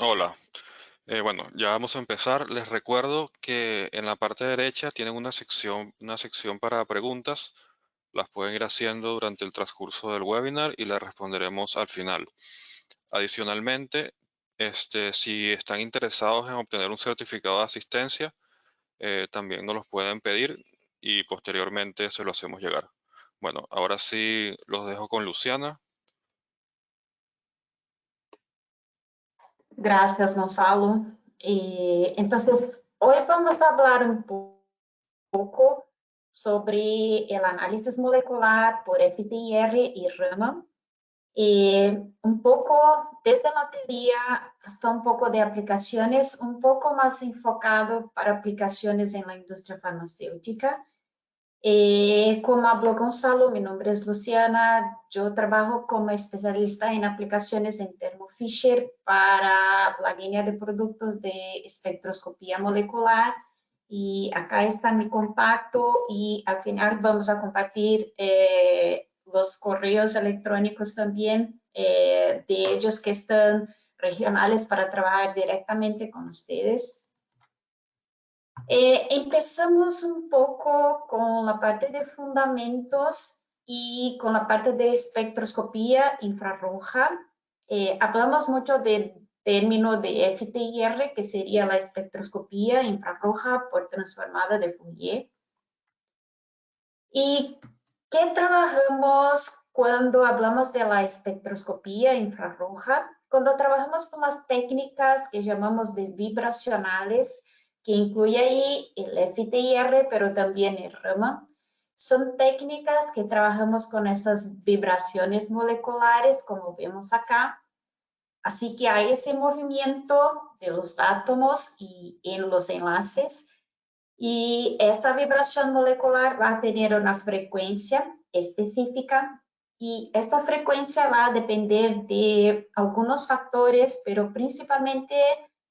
Hola, bueno, ya vamos a empezar. Les recuerdo que en la parte derecha tienen una sección para preguntas. Las pueden ir haciendo durante el transcurso del webinar y las responderemos al final. Adicionalmente, si están interesados en obtener un certificado de asistencia, también nos los pueden pedir y posteriormente se lo hacemos llegar. Bueno, ahora sí los dejo con Luciana. Gracias, Gonzalo. Entonces, hoy vamos a hablar un poco sobre el análisis molecular por FTIR y Raman. Un poco desde la teoría hasta un poco de aplicaciones, un poco más enfocado para aplicaciones en la industria farmacéutica. Como habló Gonzalo, mi nombre es Luciana, yo trabajo como especialista en aplicaciones en Thermo Fisher para la línea de productos de espectroscopía molecular y acá está mi contacto y al final vamos a compartir los correos electrónicos también de ellos que están regionales para trabajar directamente con ustedes. Empezamos un poco con la parte de fundamentos y con la parte de espectroscopía infrarroja. Hablamos mucho del término de FTIR, que sería la espectroscopía infrarroja por transformada de Fourier. ¿Y qué trabajamos cuando hablamos de la espectroscopía infrarroja? Cuando trabajamos con las técnicas que llamamos de vibracionales, que incluye ahí el FTIR, pero también el Raman. Son técnicas que trabajamos con esas vibraciones moleculares, como vemos acá. Así que hay ese movimiento de los átomos y en los enlaces. Y esta vibración molecular va a tener una frecuencia específica y esta frecuencia va a depender de algunos factores, pero principalmente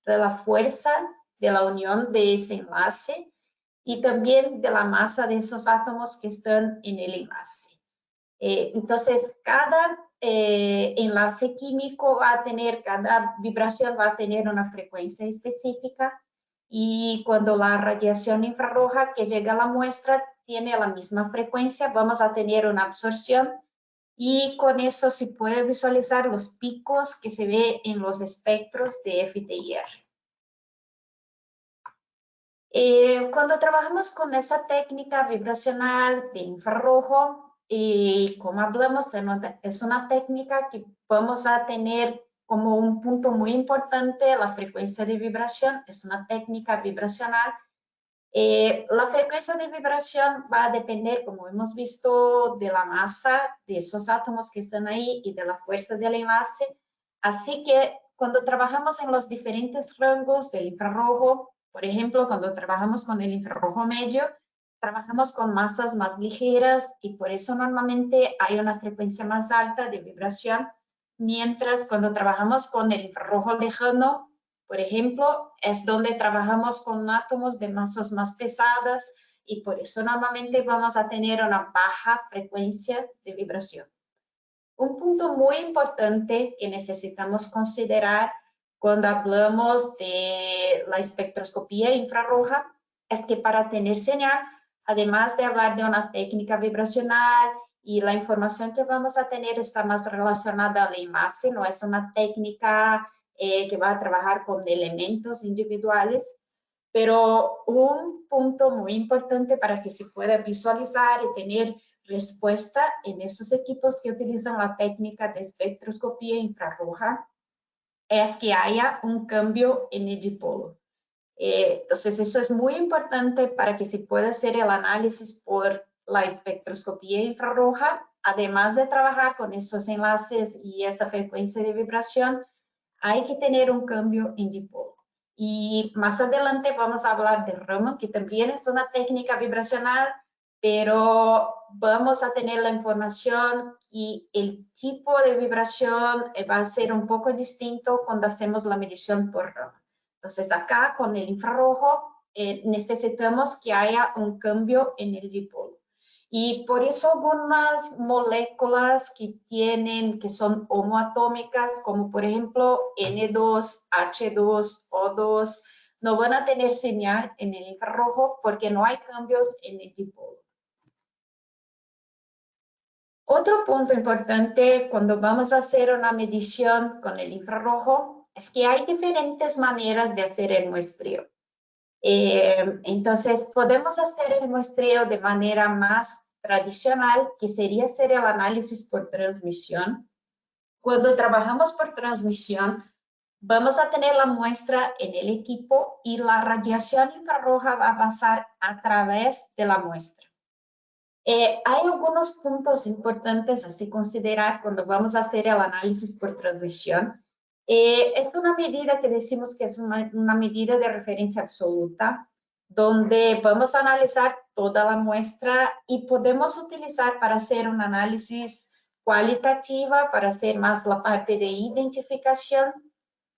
de la fuerza de la unión de ese enlace y también de la masa de esos átomos que están en el enlace. Entonces, cada enlace químico va a tener, cada vibración va a tener una frecuencia específica y cuando la radiación infrarroja que llega a la muestra tiene la misma frecuencia, vamos a tener una absorción y con eso se puede visualizar los picos que se ve en los espectros de FTIR. Cuando trabajamos con esa técnica vibracional de infrarrojo, como hablamos, es una técnica que vamos a tener como un punto muy importante la frecuencia de vibración, es una técnica vibracional. La frecuencia de vibración va a depender, como hemos visto, de la masa de esos átomos que están ahí y de la fuerza del enlace. Así que cuando trabajamos en los diferentes rangos del infrarrojo, por ejemplo, cuando trabajamos con el infrarrojo medio, trabajamos con masas más ligeras y por eso normalmente hay una frecuencia más alta de vibración, mientras cuando trabajamos con el infrarrojo lejano, por ejemplo, es donde trabajamos con átomos de masas más pesadas y por eso normalmente vamos a tener una baja frecuencia de vibración. Un punto muy importante que necesitamos considerar cuando hablamos de la espectroscopía infrarroja es que para tener señal, además de hablar de una técnica vibracional y la información que vamos a tener está más relacionada al enlace, no es una técnica que va a trabajar con elementos individuales, pero un punto muy importante para que se pueda visualizar y tener respuesta en esos equipos que utilizan la técnica de espectroscopía infrarroja es que haya un cambio en el dipolo. Entonces, eso es muy importante para que se pueda hacer el análisis por la espectroscopía infrarroja. Además de trabajar con esos enlaces y esa frecuencia de vibración, hay que tener un cambio en dipolo. Y más adelante vamos a hablar de Raman, que también es una técnica vibracional, pero vamos a tener la información y el tipo de vibración va a ser un poco distinto cuando hacemos la medición por Raman. Entonces acá con el infrarrojo necesitamos que haya un cambio en el dipolo. Y por eso algunas moléculas que son homoatómicas, como por ejemplo N2, H2, O2, no van a tener señal en el infrarrojo porque no hay cambios en el dipolo. Otro punto importante cuando vamos a hacer una medición con el infrarrojo es que hay diferentes maneras de hacer el muestreo. Entonces, podemos hacer el muestreo de manera más tradicional, que sería hacer el análisis por transmisión. Cuando trabajamos por transmisión, vamos a tener la muestra en el equipo y la radiación infrarroja va a pasar a través de la muestra. Hay algunos puntos importantes a considerar cuando vamos a hacer el análisis por transmisión. Es una medida que decimos que es una medida de referencia absoluta, donde vamos a analizar toda la muestra y podemos utilizar para hacer un análisis cualitativa, para hacer más la parte de identificación,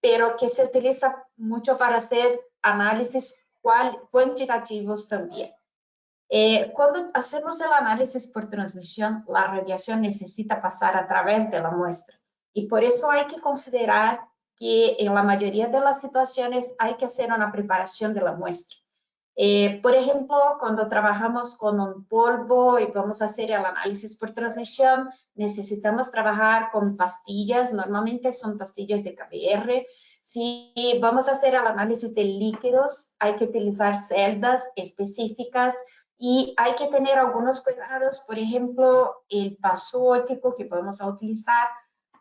pero que se utiliza mucho para hacer análisis cuantitativos también. Cuando hacemos el análisis por transmisión, la radiación necesita pasar a través de la muestra y por eso hay que considerar que en la mayoría de las situaciones hay que hacer una preparación de la muestra. Por ejemplo, cuando trabajamos con un polvo y vamos a hacer el análisis por transmisión, necesitamos trabajar con pastillas, normalmente son pastillas de KBR. Si vamos a hacer el análisis de líquidos, hay que utilizar celdas específicas y hay que tener algunos cuidados, por ejemplo, el paso óptico que vamos a utilizar,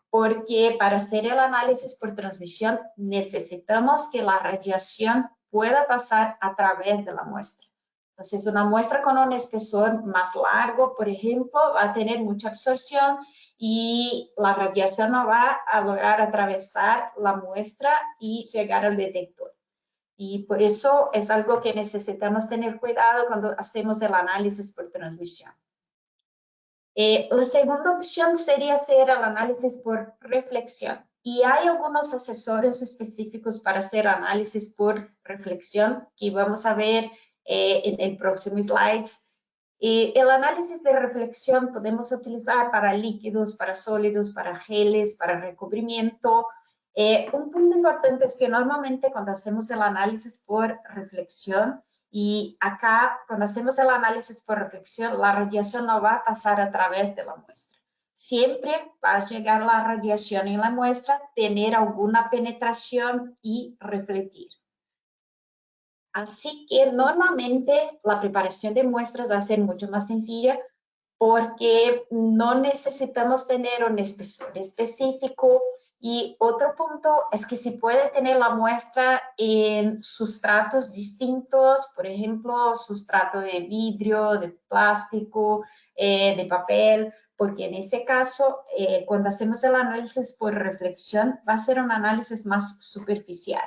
porque para hacer el análisis por transmisión necesitamos que la radiación pueda pasar a través de la muestra. Entonces, una muestra con un espesor más largo, por ejemplo, va a tener mucha absorción y la radiación no va a lograr atravesar la muestra y llegar al detector. Y por eso es algo que necesitamos tener cuidado cuando hacemos el análisis por transmisión. La segunda opción sería hacer el análisis por reflexión. Y hay algunos accesorios específicos para hacer análisis por reflexión que vamos a ver en el próximo slide. El análisis de reflexión podemos utilizar para líquidos, para sólidos, para geles, para recubrimiento. Un punto importante es que normalmente cuando hacemos el análisis por reflexión, y acá cuando hacemos el análisis por reflexión, la radiación no va a pasar a través de la muestra. Siempre va a llegar la radiación en la muestra, tener alguna penetración y refletir. Así que normalmente la preparación de muestras va a ser mucho más sencilla porque no necesitamos tener un espesor específico. Y otro punto es que se puede tener la muestra en sustratos distintos, por ejemplo, sustrato de vidrio, de plástico, de papel, porque en ese caso, cuando hacemos el análisis por reflexión, va a ser un análisis más superficial.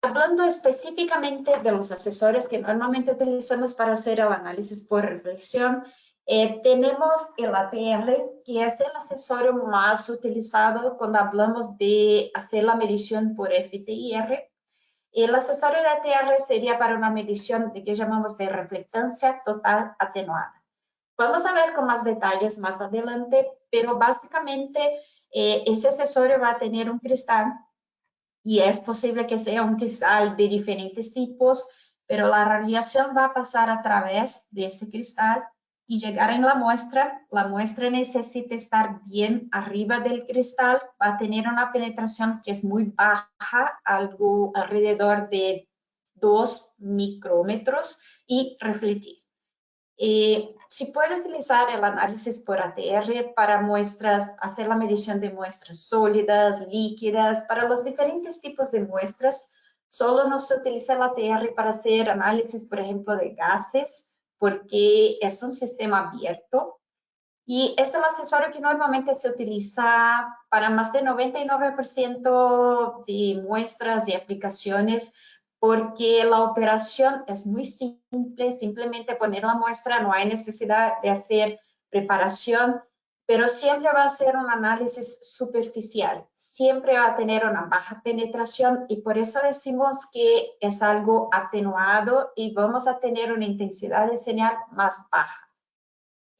Hablando específicamente de los accesorios que normalmente utilizamos para hacer el análisis por reflexión, tenemos el ATR, que es el accesorio más utilizado cuando hablamos de hacer la medición por FTIR. El accesorio de ATR sería para una medición de que llamamos de reflectancia total atenuada. Vamos a ver con más detalles más adelante, pero básicamente ese accesorio va a tener un cristal y es posible que sea un cristal de diferentes tipos, pero la radiación va a pasar a través de ese cristal y llegar en la muestra. La muestra necesita estar bien arriba del cristal, va a tener una penetración que es muy baja, algo alrededor de 2 micrómetros y refletir. Se puede utilizar el análisis por ATR para muestras, hacer la medición de muestras sólidas, líquidas, para los diferentes tipos de muestras. Solo no se utiliza el ATR para hacer análisis, por ejemplo, de gases, porque es un sistema abierto. Y es el accesorio que normalmente se utiliza para más del 99% de muestras y aplicaciones, porque la operación es muy simple, simplemente poner la muestra, no hay necesidad de hacer preparación. pero siempre va a ser un análisis superficial, siempre va a tener una baja penetración y por eso decimos que es algo atenuado y vamos a tener una intensidad de señal más baja.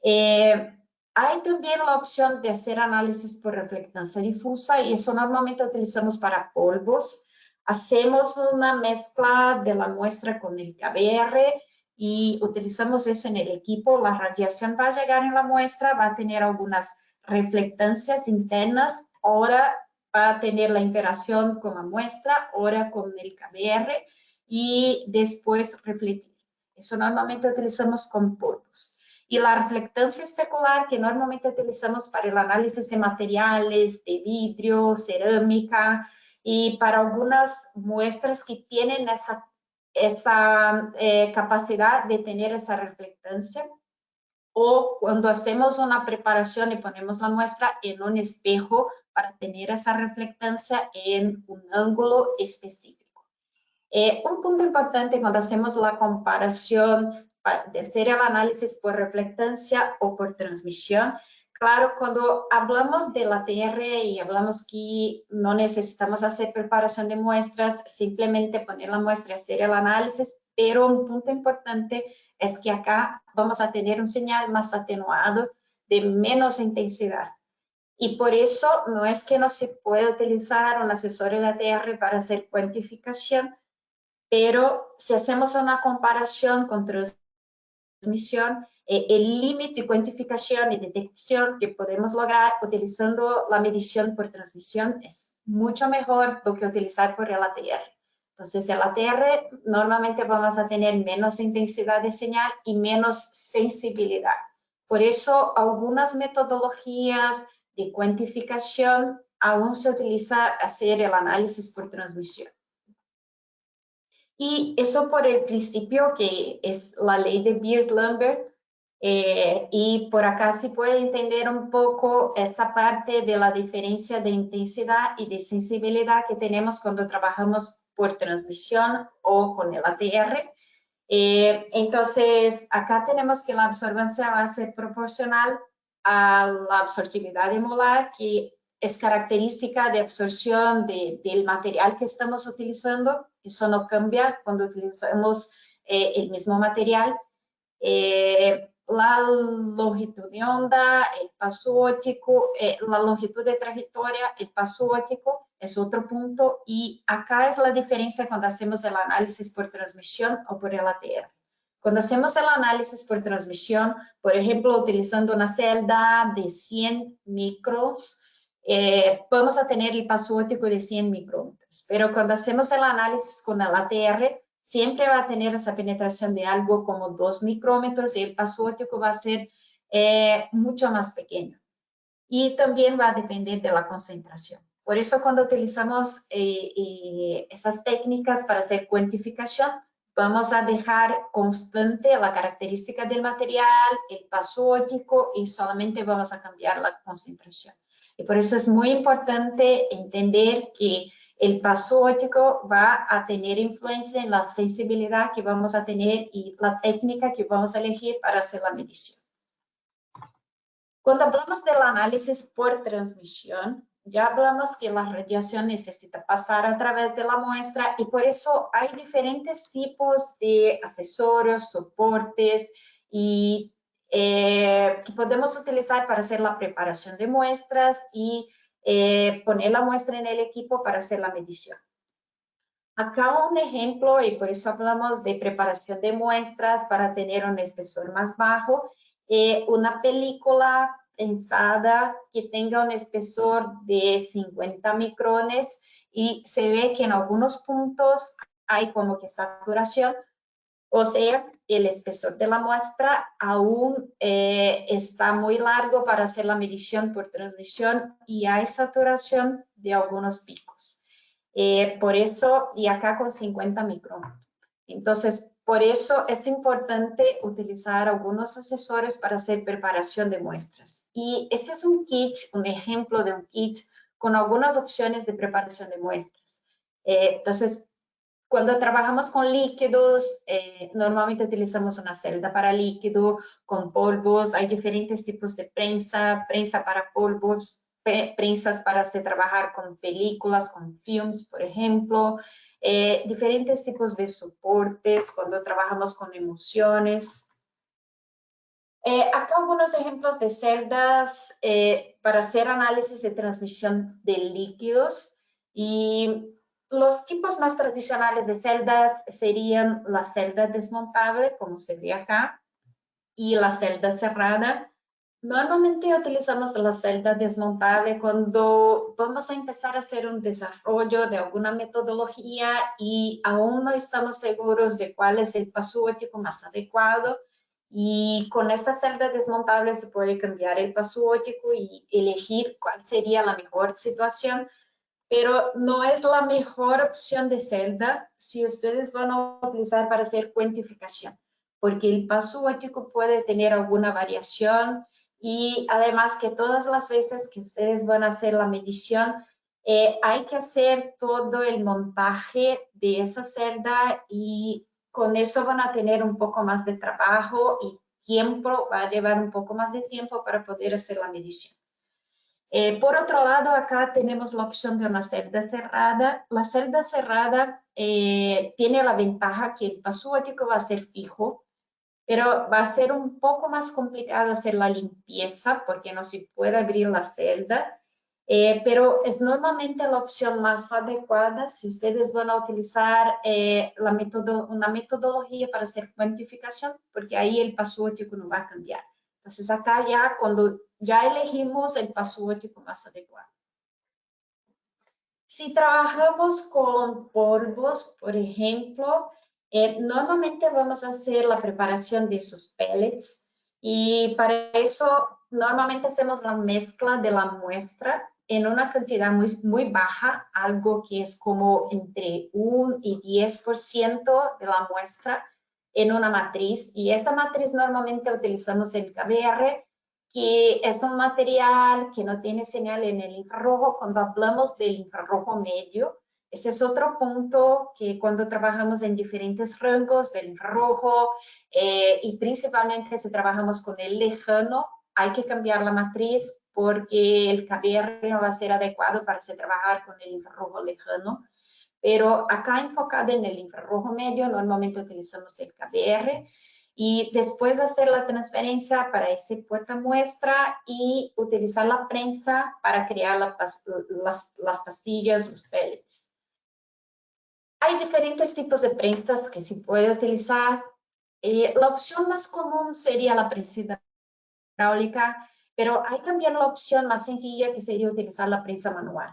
Hay también la opción de hacer análisis por reflectancia difusa y eso normalmente utilizamos para polvos. Hacemos una mezcla de la muestra con el KBR y utilizamos eso en el equipo. La radiación va a llegar en la muestra, va a tener algunas reflectancias internas, ahora va a tener la interacción con la muestra, ahora con el KBR y después refletir. Eso normalmente utilizamos con polvos. Y la reflectancia especular que normalmente utilizamos para el análisis de materiales, de vidrio, cerámica y para algunas muestras que tienen esa capacidad de tener esa reflectancia. O cuando hacemos una preparación y ponemos la muestra en un espejo para tener esa reflectancia en un ángulo específico. Un punto importante cuando hacemos la comparación de hacer el análisis por reflectancia o por transmisión. Claro, cuando hablamos de la ATR y hablamos que no necesitamos hacer preparación de muestras, simplemente poner la muestra y hacer el análisis, pero un punto importante es que acá vamos a tener un señal más atenuado de menos intensidad. Y por eso no es que no se puede utilizar un accesorio de ATR para hacer cuantificación, pero si hacemos una comparación con transmisión, el límite de cuantificación y detección que podemos lograr utilizando la medición por transmisión es mucho mejor do que utilizar por el ATR. Entonces, el ATR normalmente vamos a tener menos intensidad de señal y menos sensibilidad. Por eso, algunas metodologías de cuantificación aún se utiliza hacer el análisis por transmisión. Y eso por el principio que es la ley de Beard-Lambert. Y por acá se puede entender un poco esa parte de la diferencia de intensidad y de sensibilidad que tenemos cuando trabajamos por transmisión o con el ATR. Entonces, acá tenemos que la absorbancia va a ser proporcional a la absortividad molar, que es característica de absorción del material que estamos utilizando. Eso no cambia cuando utilizamos el mismo material. La longitud de onda, el paso óptico, la longitud de trayectoria, el paso óptico es otro punto. Y acá es la diferencia cuando hacemos el análisis por transmisión o por el ATR. Cuando hacemos el análisis por transmisión, por ejemplo, utilizando una celda de 100 micros, vamos a tener el paso óptico de 100 micrómetros. Pero cuando hacemos el análisis con el ATR, siempre va a tener esa penetración de algo como 2 micrómetros y el paso óptico va a ser mucho más pequeño. Y también va a depender de la concentración. Por eso cuando utilizamos estas técnicas para hacer cuantificación, vamos a dejar constante la característica del material, el paso óptico y solamente vamos a cambiar la concentración. Y por eso es muy importante entender que el paso óptico va a tener influencia en la sensibilidad que vamos a tener y la técnica que vamos a elegir para hacer la medición. Cuando hablamos del análisis por transmisión, ya hablamos que la radiación necesita pasar a través de la muestra y por eso hay diferentes tipos de accesorios, soportes y que podemos utilizar para hacer la preparación de muestras y poner la muestra en el equipo para hacer la medición. Acá un ejemplo, y por eso hablamos de preparación de muestras para tener un espesor más bajo, una película pensada que tenga un espesor de 50 micrones y se ve que en algunos puntos hay como que saturación, o sea, el espesor de la muestra aún está muy largo para hacer la medición por transmisión y hay saturación de algunos picos. Por eso, y acá con 50 micrómetros. Entonces, por eso es importante utilizar algunos accesorios para hacer preparación de muestras. Y este es un kit, un ejemplo de un kit con algunas opciones de preparación de muestras. Entonces, Cuando trabajamos con líquidos, normalmente utilizamos una celda para líquido, con polvos. Hay diferentes tipos de prensa, prensa para polvos, prensas para trabajar con películas, con films, por ejemplo. Diferentes tipos de soportes cuando trabajamos con emulsiones. Acá algunos ejemplos de celdas para hacer análisis de transmisión de líquidos. Y los tipos más tradicionales de celdas serían la celda desmontable, como se ve acá, y la celda cerrada. Normalmente utilizamos la celda desmontable cuando vamos a empezar a hacer un desarrollo de alguna metodología y aún no estamos seguros de cuál es el paso óptico más adecuado. Y con esta celda desmontable se puede cambiar el paso óptico y elegir cuál sería la mejor situación, pero no es la mejor opción de celda si ustedes van a utilizar para hacer cuantificación, porque el paso óptico puede tener alguna variación y además que todas las veces que ustedes van a hacer la medición, hay que hacer todo el montaje de esa celda y con eso van a tener un poco más de trabajo y tiempo, va a llevar un poco más de tiempo para poder hacer la medición. Por otro lado, acá tenemos la opción de una celda cerrada. La celda cerrada tiene la ventaja que el paso óptico va a ser fijo, pero va a ser un poco más complicado hacer la limpieza porque no se puede abrir la celda. Pero es normalmente la opción más adecuada si ustedes van a utilizar una metodología para hacer cuantificación, porque ahí el paso óptico no va a cambiar. Entonces acá ya cuando ya elegimos el paso óptico más adecuado. Si trabajamos con polvos, por ejemplo, normalmente vamos a hacer la preparación de esos pellets y para eso normalmente hacemos la mezcla de la muestra en una cantidad muy baja, algo que es como entre 1 y 10% de la muestra en una matriz. Y esta matriz normalmente utilizamos el KBR, que es un material que no tiene señal en el infrarrojo. Cuando hablamos del infrarrojo medio, ese es otro punto que cuando trabajamos en diferentes rangos del infrarrojo y principalmente si trabajamos con el lejano, hay que cambiar la matriz porque el KBR no va a ser adecuado para trabajar con el infrarrojo lejano. Pero acá enfocado en el infrarrojo medio, normalmente utilizamos el KBR y después hacer la transferencia para ese puerta muestra y utilizar la prensa para crear las pastillas, los pellets. Hay diferentes tipos de prensas que se puede utilizar. La opción más común sería la prensa hidráulica, pero hay también la opción más sencilla que sería utilizar la prensa manual.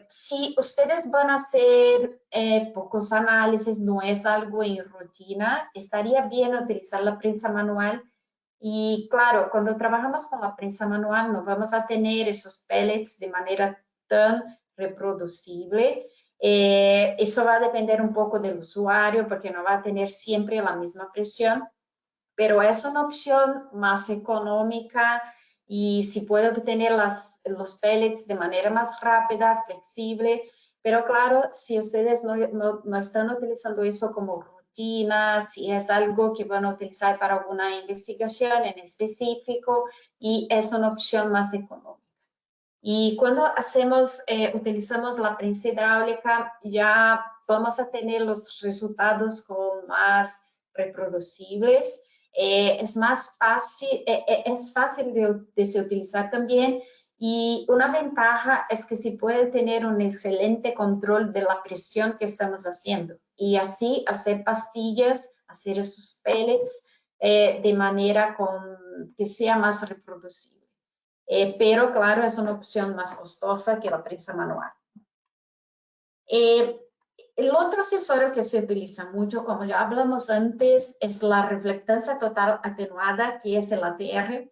Si ustedes van a hacer pocos análisis, no es algo en rutina, estaría bien utilizar la prensa manual. Y claro, cuando trabajamos con la prensa manual no vamos a tener esos pellets de manera tan reproducible. Eso va a depender un poco del usuario porque no va a tener siempre la misma presión, pero es una opción más económica y si puede obtener los pellets de manera más rápida, flexible, pero claro, si ustedes no están utilizando eso como rutina, si es algo que van a utilizar para alguna investigación en específico y es una opción más económica. Y cuando utilizamos la prensa hidráulica, ya vamos a tener los resultados como más reproducibles. Es más fácil, es fácil de se utilizar también. Y una ventaja es que se puede tener un excelente control de la presión que estamos haciendo. Y así hacer pastillas, hacer esos pellets de manera que sea más reproducible. Pero claro, es una opción más costosa que la prensa manual. El otro accesorio que se utiliza mucho, como ya hablamos antes, es la reflectancia total atenuada, que es el ATR.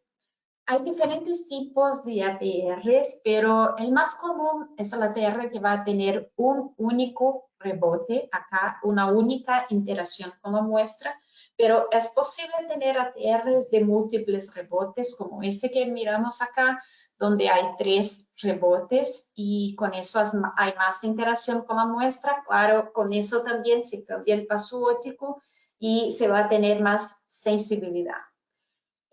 Hay diferentes tipos de ATRs, pero el más común es el ATR que va a tener un único rebote, acá una única interacción con la muestra, pero es posible tener ATRs de múltiples rebotes, como ese que miramos acá, donde hay 3 rebotes y con eso hay más interacción con la muestra. Claro, con eso también se cambia el paso óptico y se va a tener más sensibilidad.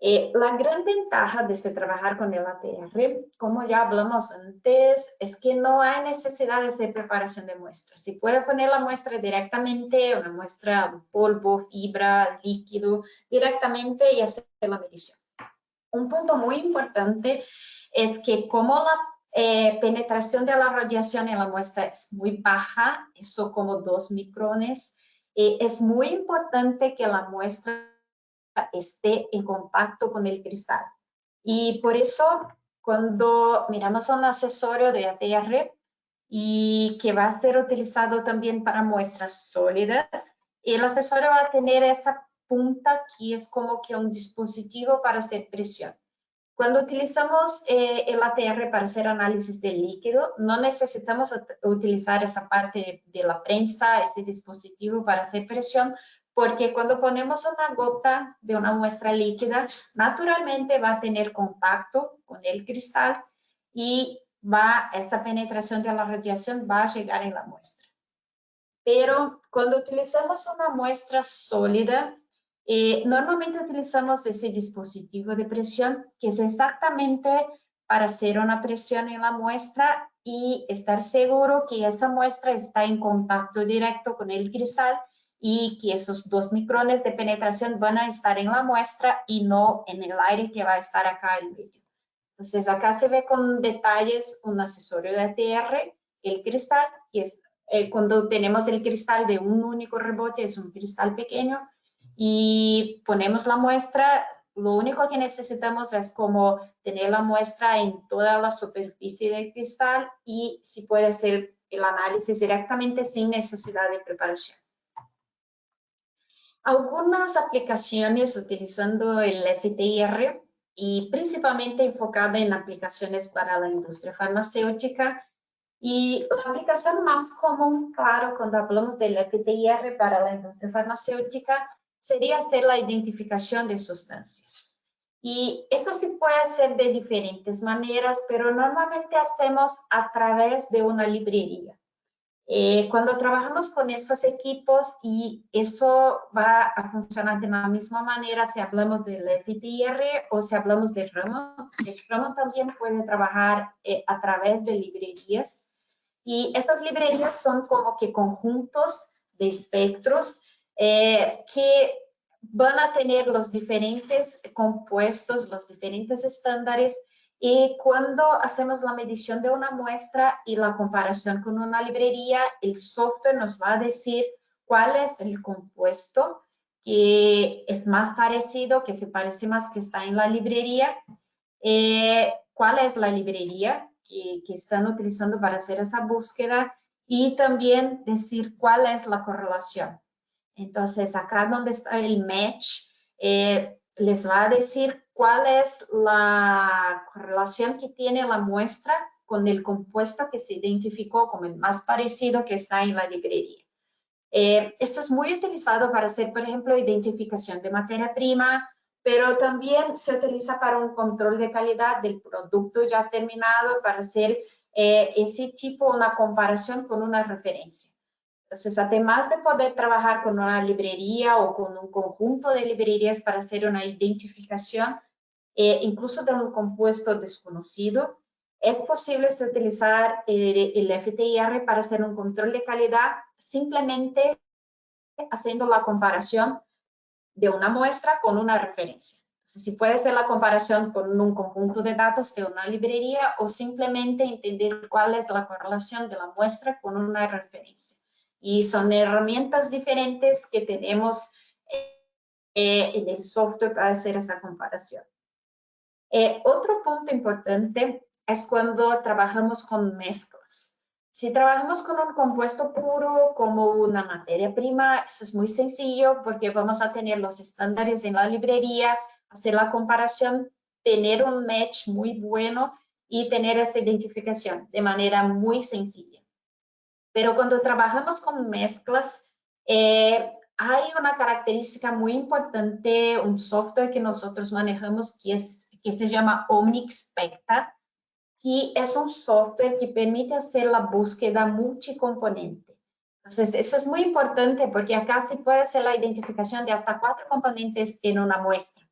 La gran ventaja de trabajar con el ATR, como ya hablamos antes, es que no hay necesidades de preparación de muestras. Se puede poner la muestra directamente, una muestra polvo, fibra, líquido, directamente y hacer la medición. Un punto muy importante es que como la penetración de la radiación en la muestra es muy baja, eso como 2 micrones, es muy importante que la muestra esté en contacto con el cristal. Y por eso, cuando miramos un accesorio de ATR y que va a ser utilizado también para muestras sólidas, el accesorio va a tener esa punta que es como que un dispositivo para hacer presión. Cuando utilizamos el ATR para hacer análisis de líquido, no necesitamos utilizar esa parte de la prensa, este dispositivo para hacer presión, porque cuando ponemos una gota de una muestra líquida, naturalmente va a tener contacto con el cristal y esta penetración de la radiación va a llegar en la muestra. Pero cuando utilizamos una muestra sólida, normalmente utilizamos ese dispositivo de presión que es exactamente para hacer una presión en la muestra y estar seguro que esa muestra está en contacto directo con el cristal y que esos 2 micrones de penetración van a estar en la muestra y no en el aire que va a estar acá en medio. Entonces acá se ve con detalles un accesorio de ATR, el cristal, que es cuando tenemos el cristal de un único rebote, es un cristal pequeño, y ponemos la muestra, lo único que necesitamos es como tener la muestra en toda la superficie del cristal y si puede hacer el análisis directamente sin necesidad de preparación. Algunas aplicaciones utilizando el FTIR y principalmente enfocada en aplicaciones para la industria farmacéutica. Y la aplicación más común, claro, cuando hablamos del FTIR para la industria farmacéutica, sería hacer la identificación de sustancias. Y esto sí puede hacer de diferentes maneras, pero normalmente hacemos a través de una librería. Cuando trabajamos con estos equipos y eso va a funcionar de la misma manera si hablamos del FTIR o si hablamos de Raman. Raman también puede trabajar a través de librerías y esas librerías son como que conjuntos de espectros que van a tener los diferentes compuestos, los diferentes estándares. Y cuando hacemos la medición de una muestra y la comparación con una librería, el software nos va a decir cuál es el compuesto que es más parecido, que se parece más que está en la librería, cuál es la librería que están utilizando para hacer esa búsqueda y también decir cuál es la correlación. Entonces, acá donde está el match, les va a decir cuál es la correlación que tiene la muestra con el compuesto que se identificó como el más parecido que está en la librería. Esto es muy utilizado para hacer, por ejemplo, identificación de materia prima, pero también se utiliza para un control de calidad del producto ya terminado, para hacer ese tipo, una comparación con una referencia. Entonces, además de poder trabajar con una librería o con un conjunto de librerías para hacer una identificación, incluso de un compuesto desconocido, es posible utilizar el FTIR para hacer un control de calidad simplemente haciendo la comparación de una muestra con una referencia. Entonces, si puede ser la comparación con un conjunto de datos de una librería o simplemente entender cuál es la correlación de la muestra con una referencia. Y son herramientas diferentes que tenemos en el software para hacer esa comparación. Otro punto importante es cuando trabajamos con mezclas. Si trabajamos con un compuesto puro como una materia prima, eso es muy sencillo porque vamos a tener los estándares en la librería, hacer la comparación, tener un match muy bueno y tener esta identificación de manera muy sencilla. Pero cuando trabajamos con mezclas, hay una característica muy importante, un software que nosotros manejamos que se llama OmniXpecta. que es un software que permite hacer la búsqueda multicomponente. Entonces, eso es muy importante porque acá se puede hacer la identificación de hasta 4 componentes en una muestra.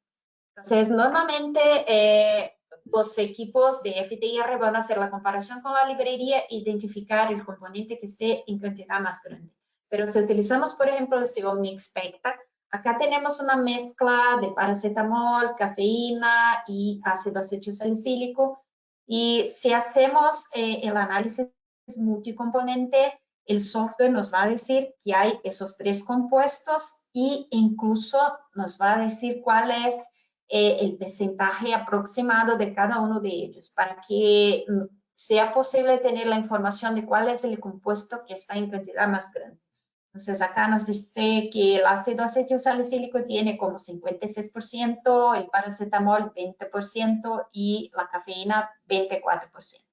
Entonces, normalmente los equipos de FTIR van a hacer la comparación con la librería e identificar el componente que esté en cantidad más grande. Pero si utilizamos, por ejemplo, el Omnispecta, acá tenemos una mezcla de paracetamol, cafeína y ácido acetilsalicílico. Y si hacemos el análisis multicomponente, el software nos va a decir que hay esos 3 compuestos e incluso nos va a decir cuál es el porcentaje aproximado de cada uno de ellos para que sea posible tener la información de cuál es el compuesto que está en cantidad más grande. Entonces, acá nos dice que el ácido acetilsalicílico tiene como 56%, el paracetamol 20% y la cafeína 24%.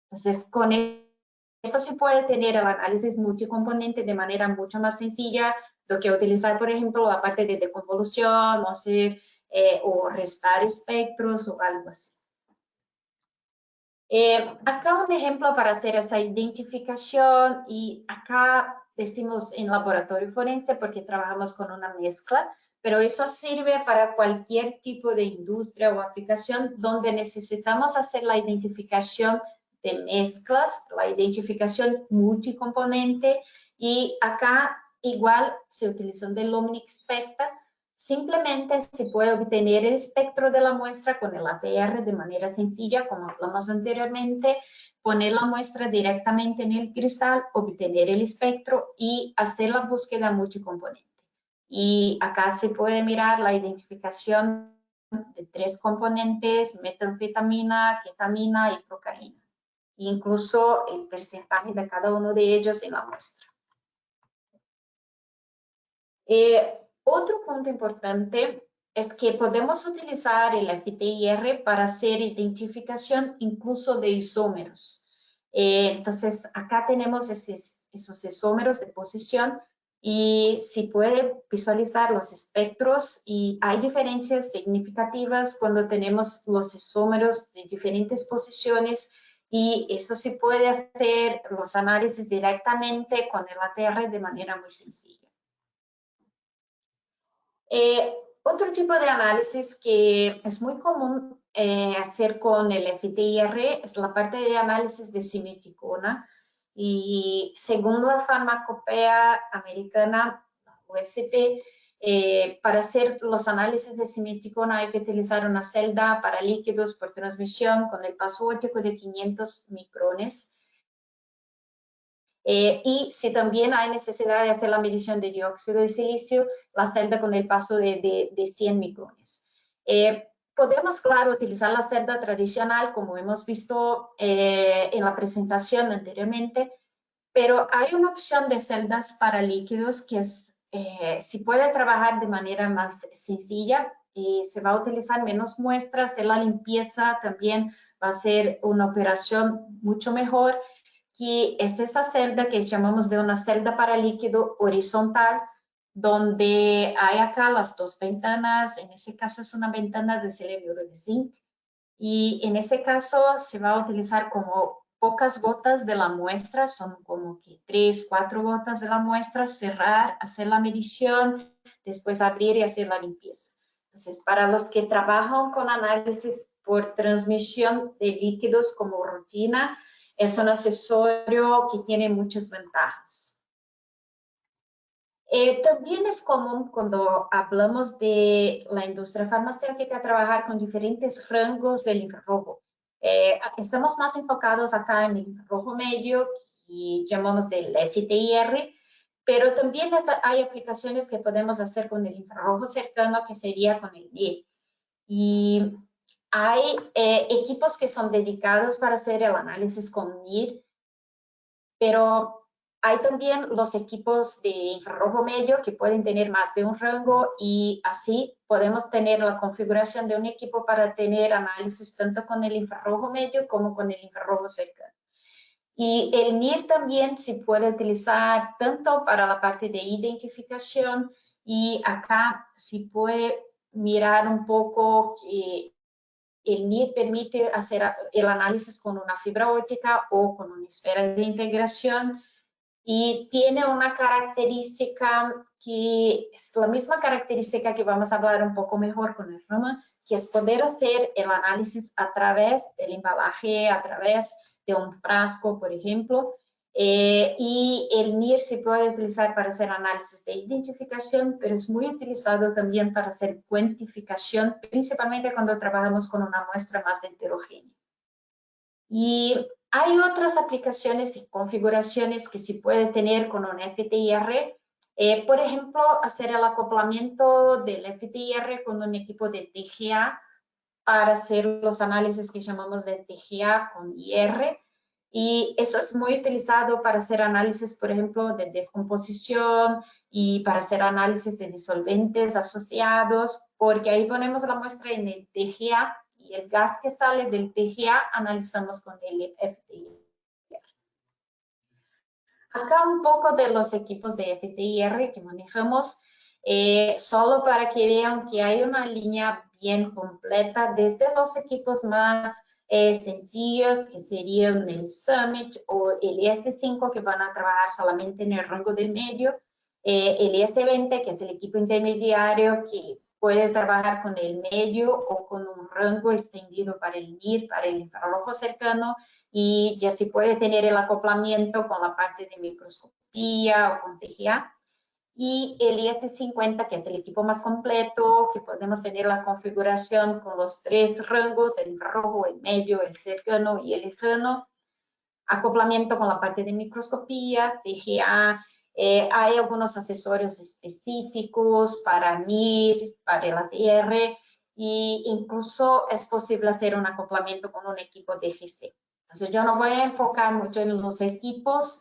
Entonces, con esto se puede tener el análisis multicomponente de manera mucho más sencilla do que utilizar, por ejemplo, la parte de deconvolución o hacer o restar espectros o algo así. Acá un ejemplo para hacer esta identificación y acá decimos en laboratorio forense porque trabajamos con una mezcla, pero eso sirve para cualquier tipo de industria o aplicación donde necesitamos hacer la identificación de mezclas, la identificación multicomponente y acá igual se utilizan el Omnispecta. Simplemente se puede obtener el espectro de la muestra con el ATR de manera sencilla, como hablamos anteriormente, poner la muestra directamente en el cristal, obtener el espectro y hacer la búsqueda multicomponente. Y acá se puede mirar la identificación de 3 componentes, metanfetamina, ketamina y procaína, incluso el porcentaje de cada uno de ellos en la muestra. Otro punto importante es que podemos utilizar el FTIR para hacer identificación incluso de isómeros. Entonces, acá tenemos esos isómeros de posición y se puede visualizar los espectros y hay diferencias significativas cuando tenemos los isómeros de diferentes posiciones y esto se puede hacer los análisis directamente con el ATR de manera muy sencilla. Otro tipo de análisis que es muy común hacer con el FTIR es la parte de análisis de simeticona y según la farmacopea americana, USP, para hacer los análisis de simeticona hay que utilizar una celda para líquidos por transmisión con el paso óptico de 500 micrones. Y si también hay necesidad de hacer la medición de dióxido de silicio, la celda con el paso de 100 micrones. Podemos, claro, utilizar la celda tradicional, como hemos visto en la presentación anteriormente, pero hay una opción de celdas para líquidos que si puede trabajar de manera más sencilla y se va a utilizar menos muestras de la limpieza, también va a ser una operación mucho mejor, que es esta celda que llamamos de una celda para líquido horizontal, donde hay acá las 2 ventanas, en ese caso es una ventana de siluro de zinc, y en este caso se va a utilizar como pocas gotas de la muestra, son como que 3, 4 gotas de la muestra, cerrar, hacer la medición, después abrir y hacer la limpieza. Entonces, para los que trabajan con análisis por transmisión de líquidos como rutina, es un accesorio que tiene muchas ventajas. También es común cuando hablamos de la industria farmacéutica trabajar con diferentes rangos del infrarrojo. Estamos más enfocados acá en el infrarrojo medio, que llamamos del FTIR, pero también hay aplicaciones que podemos hacer con el infrarrojo cercano, que sería con el NIR. Y hay equipos que son dedicados para hacer el análisis con NIR, pero hay también los equipos de infrarrojo medio que pueden tener más de un rango y así podemos tener la configuración de un equipo para tener análisis tanto con el infrarrojo medio como con el infrarrojo cercano. Y el NIR también se puede utilizar tanto para la parte de identificación y acá se puede mirar un poco que el NIR permite hacer el análisis con una fibra óptica o con una esfera de integración y tiene una característica que es la misma característica que vamos a hablar un poco mejor con el Raman, que es poder hacer el análisis a través del embalaje, a través de un frasco, por ejemplo, y el NIR se puede utilizar para hacer análisis de identificación, pero es muy utilizado también para hacer cuantificación, principalmente cuando trabajamos con una muestra más heterogénea. Y hay otras aplicaciones y configuraciones que se puede tener con un FTIR. Por ejemplo, hacer el acoplamiento del FTIR con un equipo de TGA para hacer los análisis que llamamos de TGA con IR. Y eso es muy utilizado para hacer análisis, por ejemplo, de descomposición y para hacer análisis de disolventes asociados, porque ahí ponemos la muestra en el TGA y el gas que sale del TGA analizamos con el FTIR. Acá un poco de los equipos de FTIR que manejamos, solo para que vean que hay una línea bien completa, desde los equipos más sencillos, que serían el Summit o el IS5, que van a trabajar solamente en el rango del medio, el IS20, que es el equipo intermediario, que puede trabajar con el medio o con un rango extendido para el NIR, para el infrarrojo cercano, y ya se puede tener el acoplamiento con la parte de microscopía o con TGA. Y el IS50, que es el equipo más completo, que podemos tener la configuración con los 3 rangos, el infrarrojo, el medio, el cercano y el lejano. Acoplamiento con la parte de microscopía, TGA. Hay algunos accesorios específicos para NIR, para el ATR, e incluso es posible hacer un acoplamiento con un equipo de GC. Entonces, yo no voy a enfocar mucho en los equipos,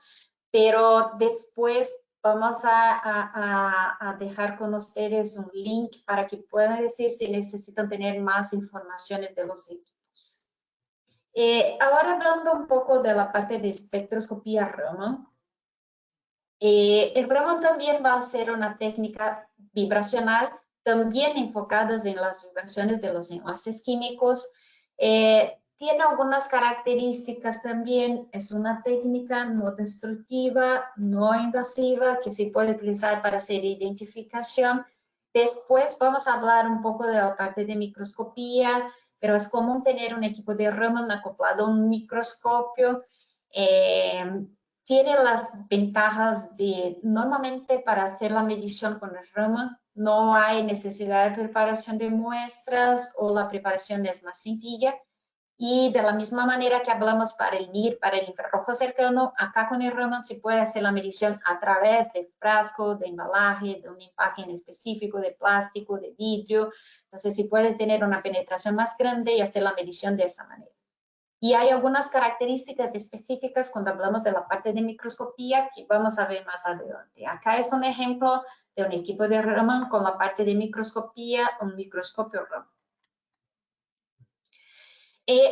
pero después vamos a dejar con ustedes un link para que puedan decir si necesitan tener más informaciones de los equipos. Ahora hablando un poco de la parte de espectroscopía Raman. El Raman también va a ser una técnica vibracional, también enfocadas en las vibraciones de los enlaces químicos. Tiene algunas características también, es una técnica no destructiva, no invasiva, que se puede utilizar para hacer identificación. Después vamos a hablar un poco de la parte de microscopía, pero es común tener un equipo de Raman acoplado a un microscopio. Tiene las ventajas de, normalmente para hacer la medición con el Raman, no hay necesidad de preparación de muestras o la preparación es más sencilla. Y de la misma manera que hablamos para el NIR, para el infrarrojo cercano, acá con el Raman se puede hacer la medición a través del frasco, de embalaje, de un empaque en específico, de plástico, de vidrio. Entonces, se puede tener una penetración más grande y hacer la medición de esa manera. Y hay algunas características específicas cuando hablamos de la parte de microscopía que vamos a ver más adelante. Acá es un ejemplo de un equipo de Raman con la parte de microscopía, un microscopio Raman.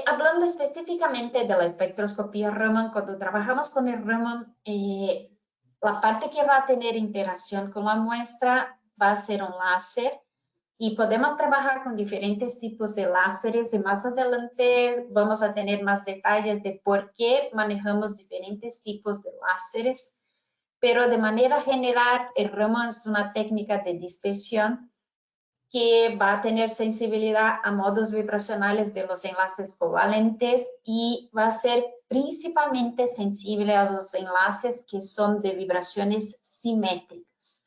Hablando específicamente de la espectroscopía Raman, cuando trabajamos con el Raman, la parte que va a tener interacción con la muestra va a ser un láser y podemos trabajar con diferentes tipos de láseres y más adelante vamos a tener más detalles de por qué manejamos diferentes tipos de láseres, pero de manera general el Raman es una técnica de dispersión que va a tener sensibilidad a modos vibracionales de los enlaces covalentes y va a ser principalmente sensible a los enlaces que son de vibraciones simétricas.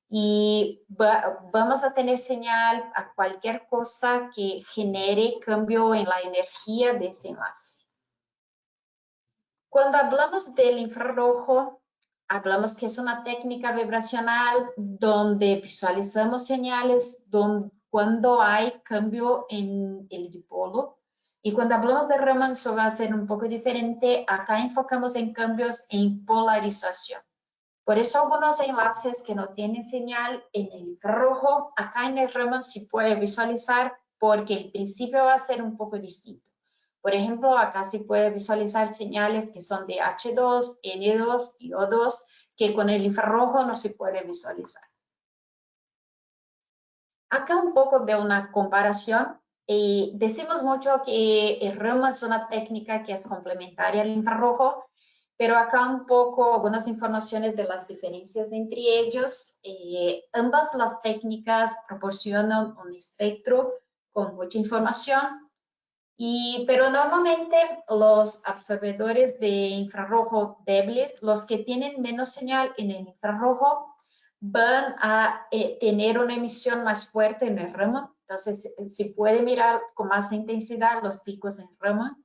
Y vamos a tener señal a cualquier cosa que genere cambio en la energía de ese enlace. Cuando hablamos del infrarrojo, hablamos que es una técnica vibracional donde visualizamos señales cuando hay cambio en el dipolo. Y cuando hablamos de Raman, eso va a ser un poco diferente. Acá enfocamos en cambios en polarización. Por eso algunos enlaces que no tienen señal en el infrarrojo, acá en el Raman se puede visualizar porque el principio va a ser un poco distinto. Por ejemplo, acá se puede visualizar señales que son de H2, N2 y O2, que con el infrarrojo no se puede visualizar. Acá un poco de una comparación decimos mucho que el Raman es una técnica que es complementaria al infrarrojo, pero acá un poco algunas informaciones de las diferencias entre ellos. Ambas las técnicas proporcionan un espectro con mucha información, pero normalmente los absorbedores de infrarrojo débiles, los que tienen menos señal en el infrarrojo, van a tener una emisión más fuerte en el Raman. Entonces, se puede mirar con más intensidad los picos en Raman.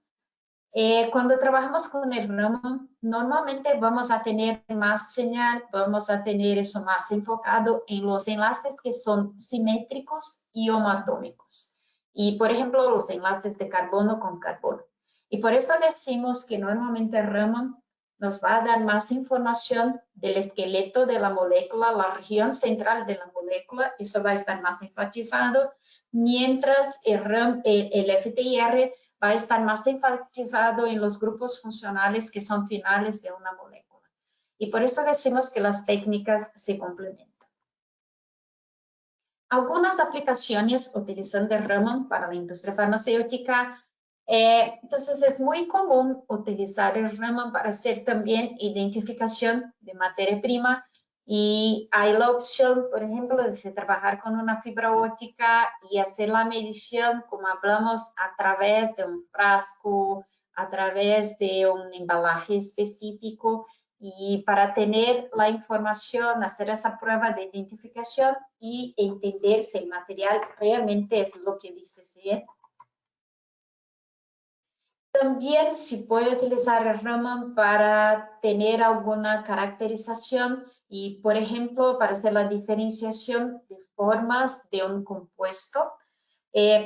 Cuando trabajamos con el Raman, normalmente vamos a tener más señal, vamos a tener eso más enfocado en los enlaces que son simétricos y homoatómicos. Y, por ejemplo, los enlaces de carbono con carbono. Y por eso decimos que normalmente el Raman nos va a dar más información del esqueleto de la molécula, la región central de la molécula, eso va a estar más enfatizado, mientras el FTIR va a estar más enfatizado en los grupos funcionales que son finales de una molécula. Y por eso decimos que las técnicas se complementan. Algunas aplicaciones utilizando el Raman para la industria farmacéutica. Entonces, es muy común utilizar el Raman para hacer también identificación de materia prima. Y hay la opción, por ejemplo, de trabajar con una fibra óptica y hacer la medición, como hablamos, a través de un frasco, a través de un embalaje específico, y para tener la información, hacer esa prueba de identificación y entender si el material realmente es lo que dice ser. También se puede utilizar el Raman para tener alguna caracterización y, por ejemplo, para hacer la diferenciación de formas de un compuesto.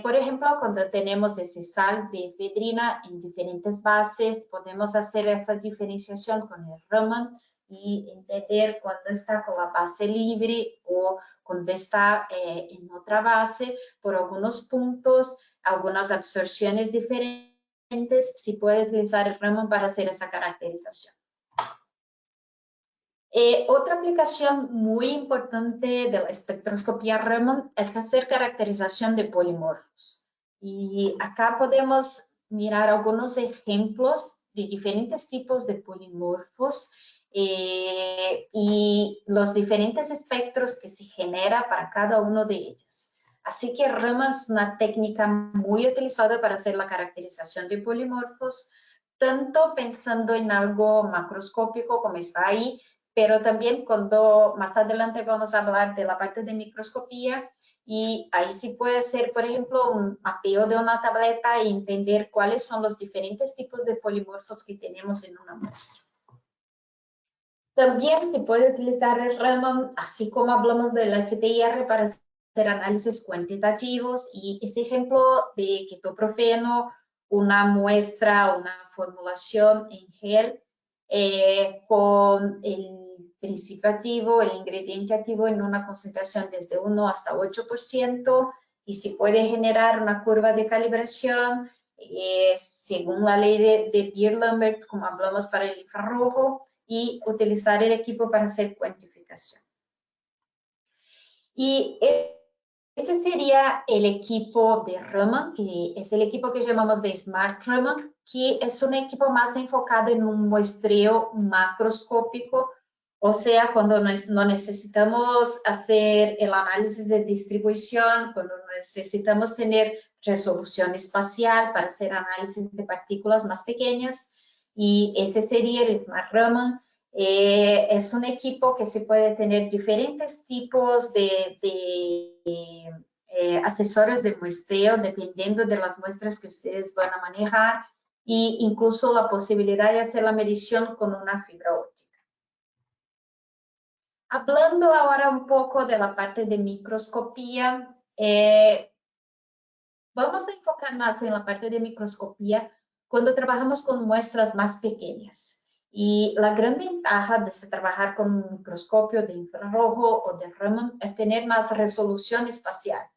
Por ejemplo, cuando tenemos ese sal de efedrina en diferentes bases, podemos hacer esa diferenciación con el Raman y entender cuándo está con la base libre o cuando está en otra base por algunos puntos, algunas absorciones diferentes. Si puede utilizar el Raman para hacer esa caracterización. Otra aplicación muy importante de la espectroscopía Raman es hacer caracterización de polimorfos. Y acá podemos mirar algunos ejemplos de diferentes tipos de polimorfos y los diferentes espectros que se genera para cada uno de ellos. Así que Raman es una técnica muy utilizada para hacer la caracterización de polimorfos, tanto pensando en algo macroscópico como está ahí, pero también cuando más adelante vamos a hablar de la parte de microscopía, y ahí sí puede ser, por ejemplo, un mapeo de una tableta y entender cuáles son los diferentes tipos de polimorfos que tenemos en una muestra. También se puede utilizar el Raman, así como hablamos del FTIR, para hacer análisis cuantitativos, y ese ejemplo de ketoprofeno, una muestra, una formulación en gel con el principio activo, el ingrediente activo en una concentración desde 1 hasta 8%, y se puede generar una curva de calibración según la ley de Beer-Lambert, como hablamos para el infrarrojo, y utilizar el equipo para hacer cuantificación. Y este sería el equipo de Raman, que es el equipo que llamamos de Smart Raman, que es un equipo más enfocado en un muestreo macroscópico, o sea, cuando no necesitamos hacer el análisis de distribución, cuando necesitamos tener resolución espacial para hacer análisis de partículas más pequeñas, y ese sería el Smart Raman. Es un equipo que se puede tener diferentes tipos de accesorios de muestreo dependiendo de las muestras que ustedes van a manejar, e incluso la posibilidad de hacer la medición con una fibra óptica. Hablando ahora un poco de la parte de microscopía, vamos a enfocar más en la parte de microscopía cuando trabajamos con muestras más pequeñas. Y la gran ventaja de trabajar con un microscopio de infrarrojo o de Raman es tener más resolución espacial.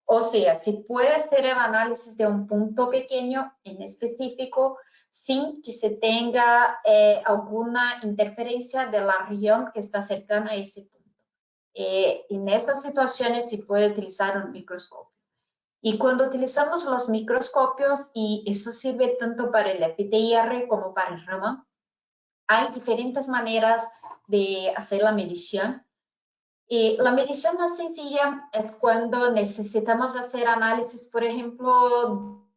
O sea, si puede hacer el análisis de un punto pequeño en específico sin que se tenga alguna interferencia de la región que está cercana a ese punto. En estas situaciones se puede utilizar un microscopio. Y cuando utilizamos los microscopios, y eso sirve tanto para el FTIR como para el Raman, hay diferentes maneras de hacer la medición. Y la medición más sencilla es cuando necesitamos hacer análisis, por ejemplo,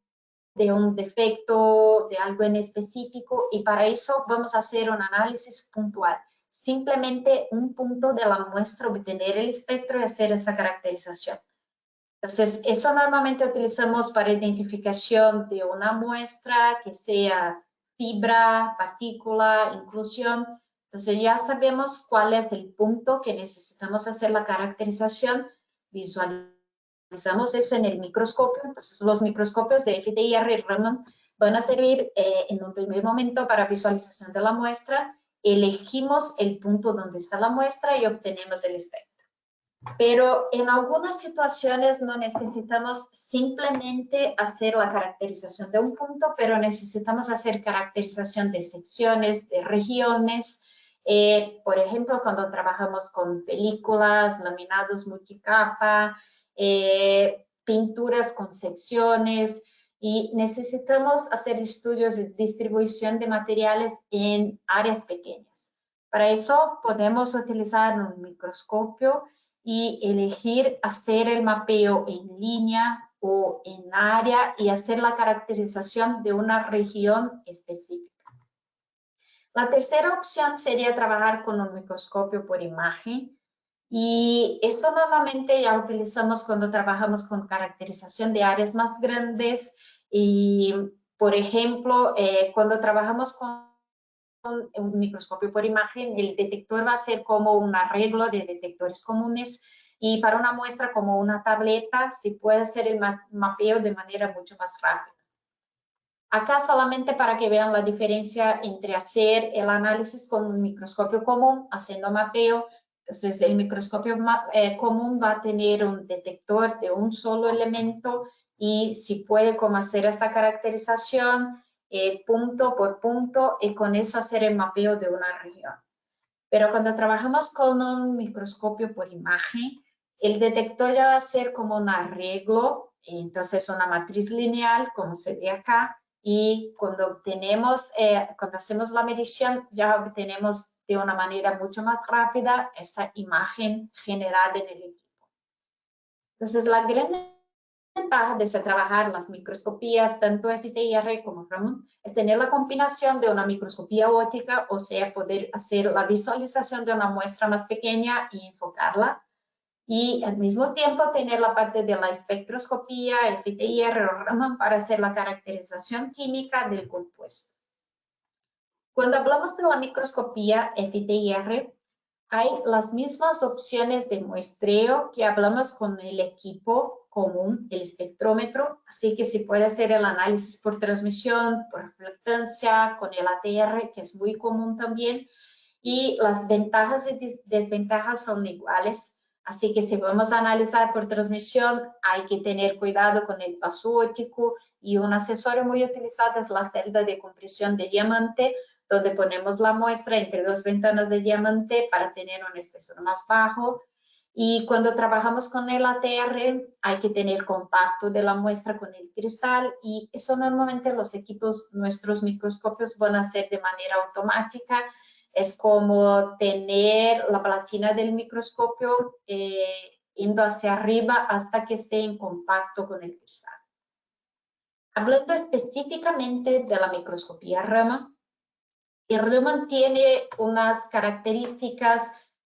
de un defecto, de algo en específico, y para eso vamos a hacer un análisis puntual. Simplemente un punto de la muestra, obtener el espectro y hacer esa caracterización. Entonces, eso normalmente utilizamos para identificación de una muestra que sea fibra, partícula, inclusión. Entonces, ya sabemos cuál es el punto que necesitamos hacer la caracterización. Visualizamos eso en el microscopio. Entonces, los microscopios de FTIR y Raman van a servir en un primer momento para visualización de la muestra. Elegimos el punto donde está la muestra y obtenemos el espectro. Pero en algunas situaciones no necesitamos simplemente hacer la caracterización de un punto, pero necesitamos hacer caracterización de secciones, de regiones. Por ejemplo, cuando trabajamos con películas, laminados multicapa, pinturas con secciones, y necesitamos hacer estudios de distribución de materiales en áreas pequeñas. Para eso podemos utilizar un microscopio y elegir hacer el mapeo en línea o en área y hacer la caracterización de una región específica. La tercera opción sería trabajar con un microscopio por imagen, y esto normalmente ya utilizamos cuando trabajamos con caracterización de áreas más grandes y, por ejemplo, cuando trabajamos con un microscopio por imagen, el detector va a ser como un arreglo de detectores comunes, y para una muestra como una tableta se puede hacer el mapeo de manera mucho más rápida. Acá solamente para que vean la diferencia entre hacer el análisis con un microscopio común, haciendo mapeo. Entonces, el microscopio común va a tener un detector de un solo elemento y si puede como hacer esta caracterización punto por punto y con eso hacer el mapeo de una región. Pero cuando trabajamos con un microscopio por imagen, el detector ya va a ser como un arreglo, entonces una matriz lineal, como se ve acá, y cuando obtenemos, cuando hacemos la medición, ya obtenemos de una manera mucho más rápida esa imagen generada en el equipo. Entonces, la gran ventaja de trabajar las microscopías, tanto FTIR como Raman, es tener la combinación de una microscopía óptica, o sea, poder hacer la visualización de una muestra más pequeña y enfocarla, y al mismo tiempo tener la parte de la espectroscopía, FTIR o Raman, para hacer la caracterización química del compuesto. Cuando hablamos de la microscopía FTIR, hay las mismas opciones de muestreo que hablamos con el equipo común, el espectrómetro, así que se puede hacer el análisis por transmisión, por reflectancia, con el ATR, que es muy común también, y las ventajas y desventajas son iguales. Así que si vamos a analizar por transmisión, hay que tener cuidado con el paso óptico, y un accesorio muy utilizado es la celda de compresión de diamante, donde ponemos la muestra entre dos ventanas de diamante para tener un espesor más bajo. Y cuando trabajamos con el ATR, hay que tener contacto de la muestra con el cristal, y eso normalmente los equipos, nuestros microscopios, van a hacer de manera automática. Es como tener la platina del microscopio yendo hacia arriba hasta que esté en contacto con el cristal. Hablando específicamente de la microscopía Raman, el Raman tiene unas características.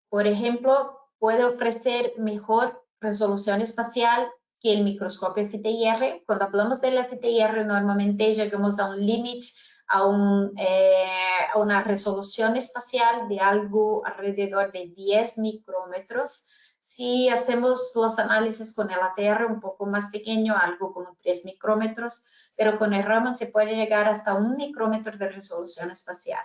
Por ejemplo, puede ofrecer mejor resolución espacial que el microscopio FTIR. Cuando hablamos del FTIR, normalmente llegamos a un límite, a una resolución espacial de algo alrededor de 10 micrómetros. Si hacemos los análisis con el ATR un poco más pequeño, algo como 3 micrómetros, pero con el Raman se puede llegar hasta 1 micrómetro de resolución espacial.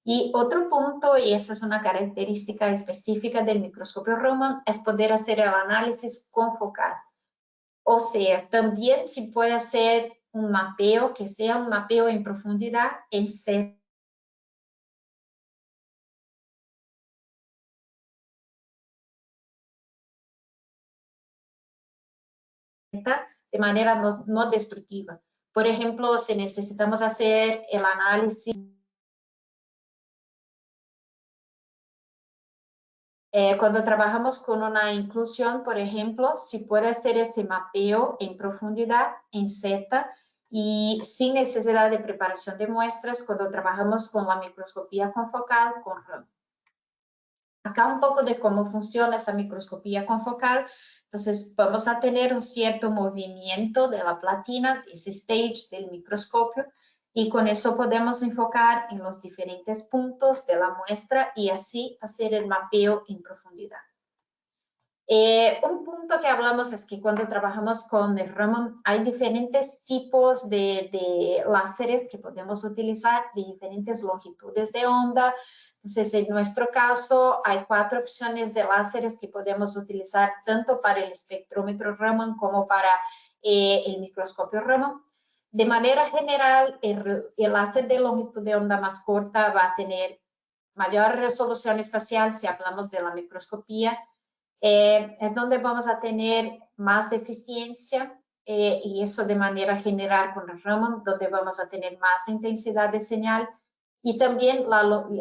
Y otro punto, y esa es una característica específica del microscopio Raman, es poder hacer el análisis con focal. O sea, también se puede hacer un mapeo que sea un mapeo en profundidad en Z, de manera no destructiva. Por ejemplo, si necesitamos hacer el análisis cuando trabajamos con una inclusión, por ejemplo, si puede hacer ese mapeo en profundidad, en Z, y sin necesidad de preparación de muestras cuando trabajamos con la microscopía confocal con RAM. Acá un poco de cómo funciona esa microscopía confocal. Entonces, vamos a tener un cierto movimiento de la platina, ese stage del microscopio, y con eso podemos enfocar en los diferentes puntos de la muestra y así hacer el mapeo en profundidad. Un punto que hablamos es que cuando trabajamos con el Raman hay diferentes tipos de láseres que podemos utilizar de diferentes longitudes de onda. Entonces, en nuestro caso, hay 4 opciones de láseres que podemos utilizar tanto para el espectrómetro Raman como para el microscopio Raman. De manera general, el láser de longitud de onda más corta va a tener mayor resolución espacial si hablamos de la microscopía. Es donde vamos a tener más eficiencia y eso de manera general con el Raman, donde vamos a tener más intensidad de señal y también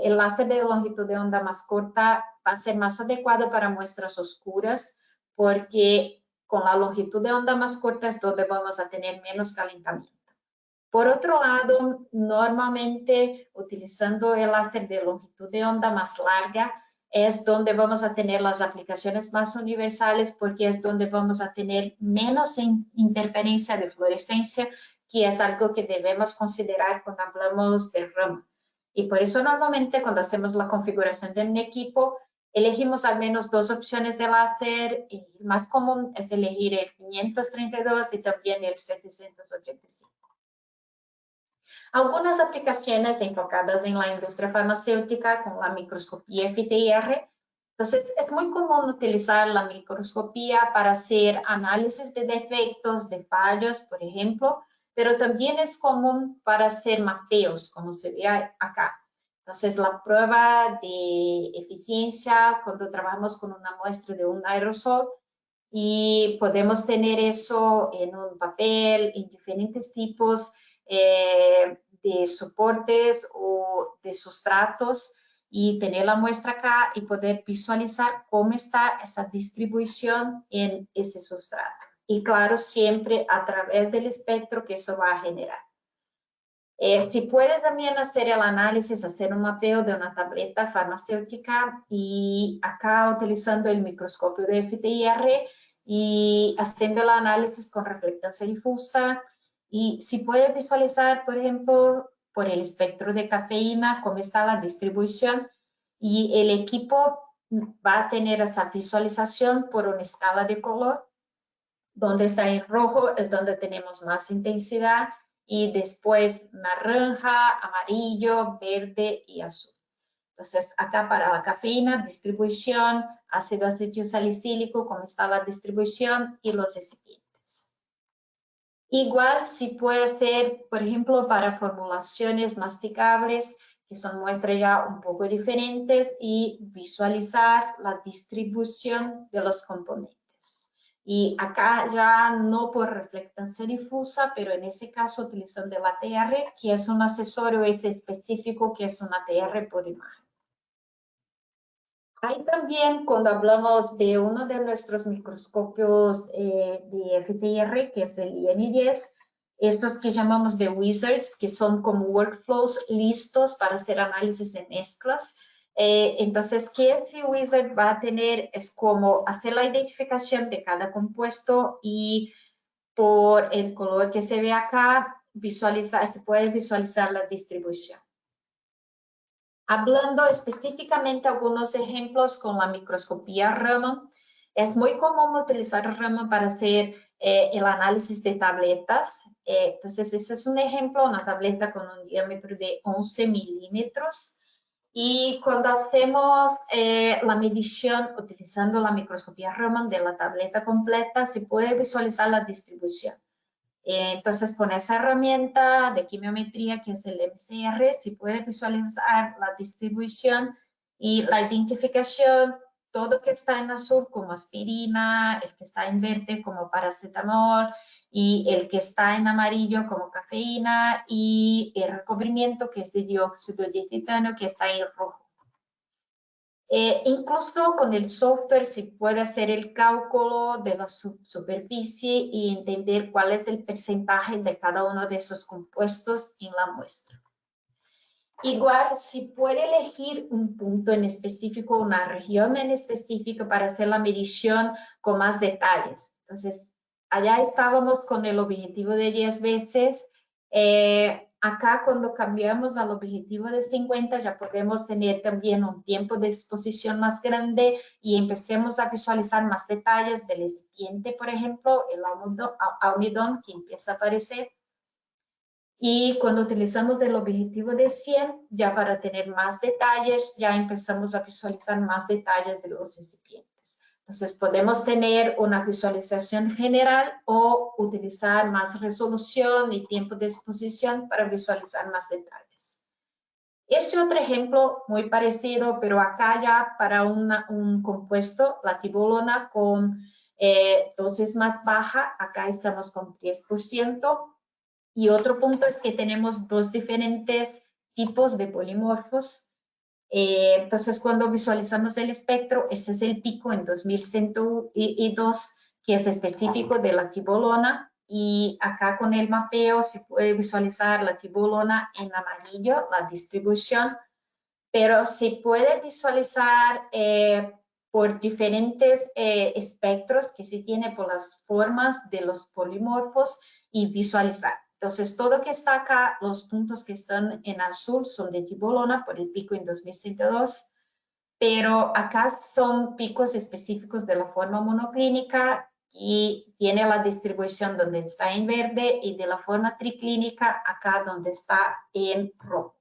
el láser de longitud de onda más corta va a ser más adecuado para muestras oscuras porque con la longitud de onda más corta es donde vamos a tener menos calentamiento. Por otro lado, normalmente utilizando el láser de longitud de onda más larga, es donde vamos a tener las aplicaciones más universales porque es donde vamos a tener menos interferencia de fluorescencia, que es algo que debemos considerar cuando hablamos del Raman. Y por eso normalmente cuando hacemos la configuración de un equipo, elegimos al menos 2 opciones de láser. Y el más común es elegir el 532 y también el 785. Algunas aplicaciones enfocadas en la industria farmacéutica con la microscopía FTIR. Entonces, es muy común utilizar la microscopía para hacer análisis de defectos, de fallos, por ejemplo, pero también es común para hacer mapeos, como se ve acá. Entonces, la prueba de eficiencia cuando trabajamos con una muestra de un aerosol y podemos tener eso en un papel, en diferentes tipos de soportes o de sustratos y tener la muestra acá y poder visualizar cómo está esa distribución en ese sustrato. Y claro, siempre a través del espectro que eso va a generar. Si puedes también hacer el análisis, hacer un mapeo de una tableta farmacéutica y acá utilizando el microscopio de FTIR y haciendo el análisis con reflectancia difusa. Y si puedes visualizar, por ejemplo, por el espectro de cafeína, cómo está la distribución y el equipo va a tener esa visualización por una escala de color, donde está en rojo es donde tenemos más intensidad y después naranja, amarillo, verde y azul. Entonces, acá para la cafeína, distribución, ácido acetilsalicílico, cómo está la distribución y los recipientes. Igual si puede ser, por ejemplo, para formulaciones masticables, que son muestras ya un poco diferentes, y visualizar la distribución de los componentes. Y acá ya no por reflectancia difusa, pero en ese caso utilizando el ATR, que es un accesorio ese específico que es un ATR por imagen. Hay también, cuando hablamos de uno de nuestros microscopios de FTIR, que es el IN10, estos que llamamos de wizards, que son como workflows listos para hacer análisis de mezclas. Entonces, ¿qué este wizard va a tener? Es como hacer la identificación de cada compuesto y por el color que se ve acá, se puede visualizar la distribución. Hablando específicamente algunos ejemplos con la microscopía Raman, es muy común utilizar Raman para hacer el análisis de tabletas. Entonces, ese es un ejemplo, una tableta con un diámetro de 11 milímetros. Y cuando hacemos la medición utilizando la microscopía Raman de la tableta completa, se puede visualizar la distribución. Entonces, con esa herramienta de quimiometría que es el MCR, se puede visualizar la distribución y la identificación, todo que está en azul como aspirina, el que está en verde como paracetamol y el que está en amarillo como cafeína, y el recubrimiento que es de dióxido de titanio que está en rojo. Incluso con el software se puede hacer el cálculo de la superficie y entender cuál es el porcentaje de cada uno de esos compuestos en la muestra. Igual, si puede elegir un punto en específico, una región en específico para hacer la medición con más detalles. Entonces, allá estábamos con el objetivo de 10 veces. Acá, cuando cambiamos al objetivo de 50, ya podemos tener también un tiempo de exposición más grande y empecemos a visualizar más detalles del recipiente, por ejemplo, el almidón que empieza a aparecer. Y cuando utilizamos el objetivo de 100, ya para tener más detalles, ya empezamos a visualizar más detalles de los recipientes. Entonces, podemos tener una visualización general o utilizar más resolución y tiempo de exposición para visualizar más detalles. Este otro ejemplo muy parecido, pero acá ya para un compuesto, la tibolona con dosis más baja, acá estamos con 3%. Y otro punto es que tenemos dos diferentes tipos de polimorfos. Entonces, cuando visualizamos el espectro, ese es el pico en 2102, que es específico de la tibolona. Y acá con el mapeo se puede visualizar la tibolona en amarillo, la distribución, pero se puede visualizar por diferentes espectros que se tiene por las formas de los polimorfos y visualizar. Entonces, todo que está acá, los puntos que están en azul son de tibolona por el pico en 2102, pero acá son picos específicos de la forma monoclínica y tiene la distribución donde está en verde, y de la forma triclínica acá donde está en rojo.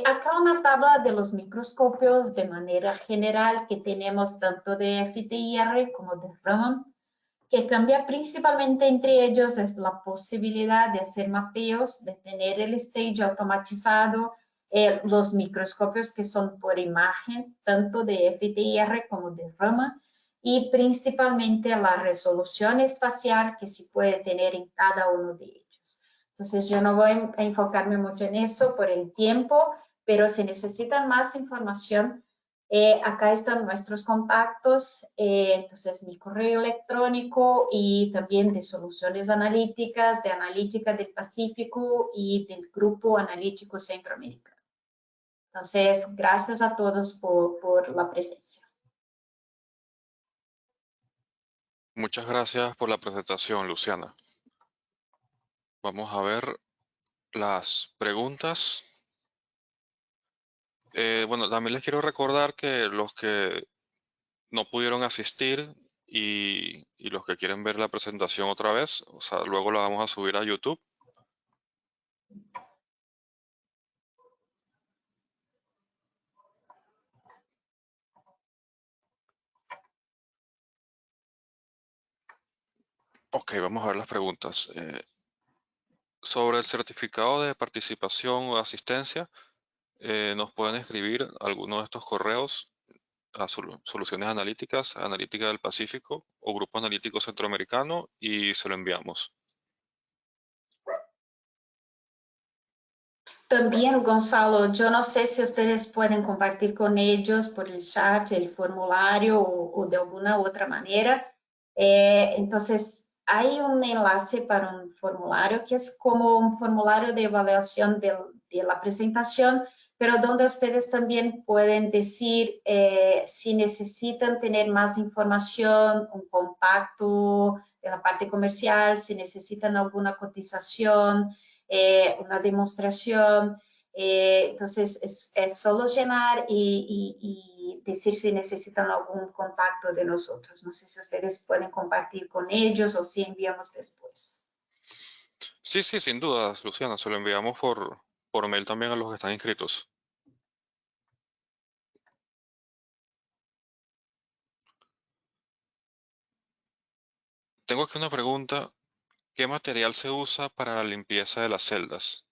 Acá una tabla de los microscopios de manera general que tenemos tanto de FTIR como de Raman, que cambia principalmente entre ellos es la posibilidad de hacer mapeos, de tener el stage automatizado, los microscopios que son por imagen, tanto de FTIR como de Raman, y principalmente la resolución espacial que se puede tener en cada uno de ellos. Entonces, yo no voy a enfocarme mucho en eso por el tiempo, pero si necesitan más información, acá están nuestros contactos, entonces mi correo electrónico y también de soluciones analíticas, de analítica del Pacífico y del Grupo Analítico Centroamericano. Entonces, gracias a todos por la presencia. Muchas gracias por la presentación, Luciana. Vamos a ver las preguntas. Bueno, también les quiero recordar que los que no pudieron asistir y los que quieren ver la presentación otra vez, o sea, luego la vamos a subir a YouTube. Ok, vamos a ver las preguntas. Sobre el certificado de participación o de asistencia, nos pueden escribir alguno de estos correos a Soluciones Analíticas, Analítica del Pacífico o Grupo Analítico Centroamericano y se lo enviamos. También, Gonzalo, yo no sé si ustedes pueden compartir con ellos por el chat el formulario o de alguna otra manera. Entonces, hay un enlace para un formulario que es como un formulario de evaluación de la presentación, pero donde ustedes también pueden decir si necesitan tener más información, un contacto de la parte comercial, si necesitan alguna cotización, una demostración. Entonces, es solo llenar y decir si necesitan algún contacto de nosotros. No sé si ustedes pueden compartir con ellos o si enviamos después. Sí, sí, sin dudas, Luciana, se lo enviamos por mail también a los que están inscritos. Tengo aquí una pregunta. ¿Qué material se usa para la limpieza de las celdas?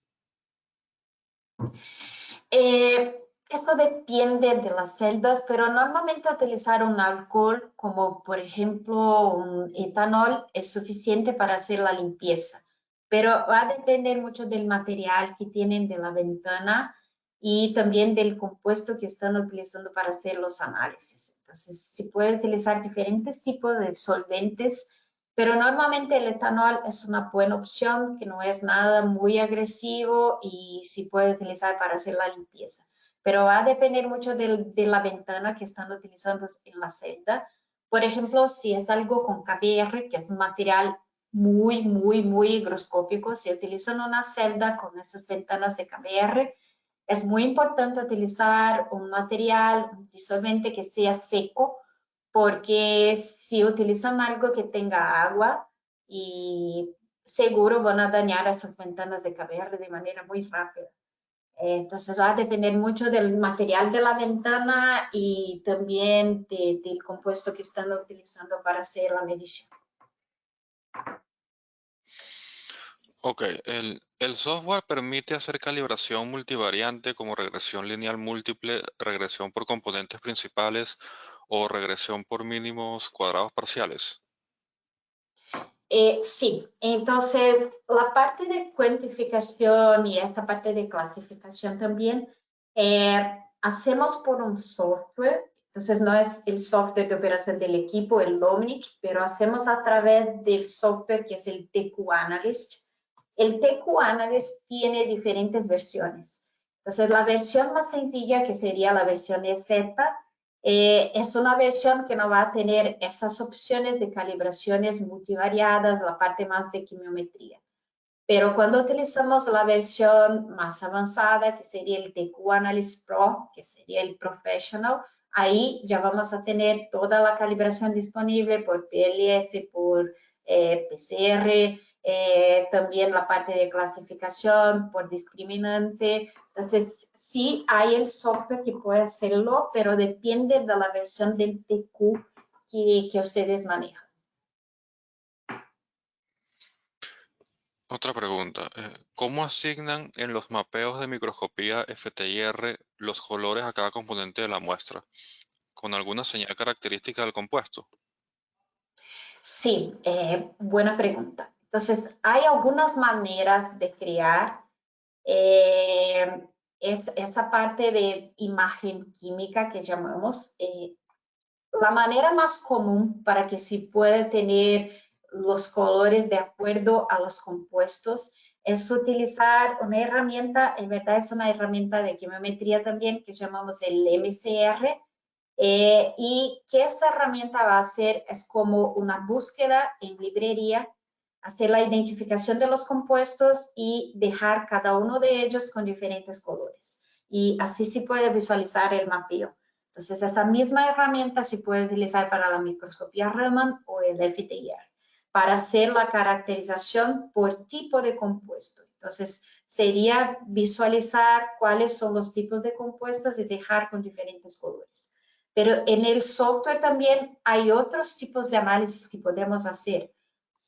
Esto depende de las celdas, pero normalmente utilizar un alcohol como por ejemplo un etanol es suficiente para hacer la limpieza, pero va a depender mucho del material que tienen de la ventana y también del compuesto que están utilizando para hacer los análisis. Entonces, se puede utilizar diferentes tipos de solventes, pero normalmente el etanol es una buena opción que no es nada muy agresivo y se puede utilizar para hacer la limpieza, pero va a depender mucho de la ventana que están utilizando en la celda. Por ejemplo, si es algo con KBR, que es un material muy higroscópico, si utilizan una celda con esas ventanas de KBR, es muy importante utilizar un material, un disolvente que sea seco, porque si utilizan algo que tenga agua, y seguro van a dañar esas ventanas de KBR de manera muy rápida. Entonces va a depender mucho del material de la ventana y también del compuesto que están utilizando para hacer la medición. Ok, el software permite hacer calibración multivariante como regresión lineal múltiple, regresión por componentes principales o regresión por mínimos cuadrados parciales. Sí, entonces la parte de cuantificación y esa parte de clasificación también hacemos por un software, entonces no es el software de operación del equipo, el Omnic, pero hacemos a través del software que es el TQ Analyst. El TQ Analyst tiene diferentes versiones. Entonces la versión más sencilla, que sería la versión EZ, es una versión que no va a tener esas opciones de calibraciones multivariadas, la parte más de quimiometría. Pero cuando utilizamos la versión más avanzada, que sería el TQ Analyst Pro, que sería el Professional, ahí ya vamos a tener toda la calibración disponible por PLS, por PCR, también la parte de clasificación por discriminante. Entonces, sí hay el software que puede hacerlo, pero depende de la versión del TQ que ustedes manejan. Otra pregunta, ¿cómo asignan en los mapeos de microscopía FTIR los colores a cada componente de la muestra? ¿Con alguna señal característica del compuesto? Sí, buena pregunta. Entonces, hay algunas maneras de crear esa parte de imagen química que llamamos. La manera más común para que se pueda tener los colores de acuerdo a los compuestos es utilizar una herramienta, en verdad es una herramienta de quimiometría también que llamamos el MCR, y que esa herramienta va a hacer es como una búsqueda en librería, hacer la identificación de los compuestos y dejar cada uno de ellos con diferentes colores. Y así se puede visualizar el mapeo. Entonces, esta misma herramienta se puede utilizar para la microscopía Raman o el FTIR para hacer la caracterización por tipo de compuesto. Entonces, sería visualizar cuáles son los tipos de compuestos y dejar con diferentes colores. Pero en el software también hay otros tipos de análisis que podemos hacer.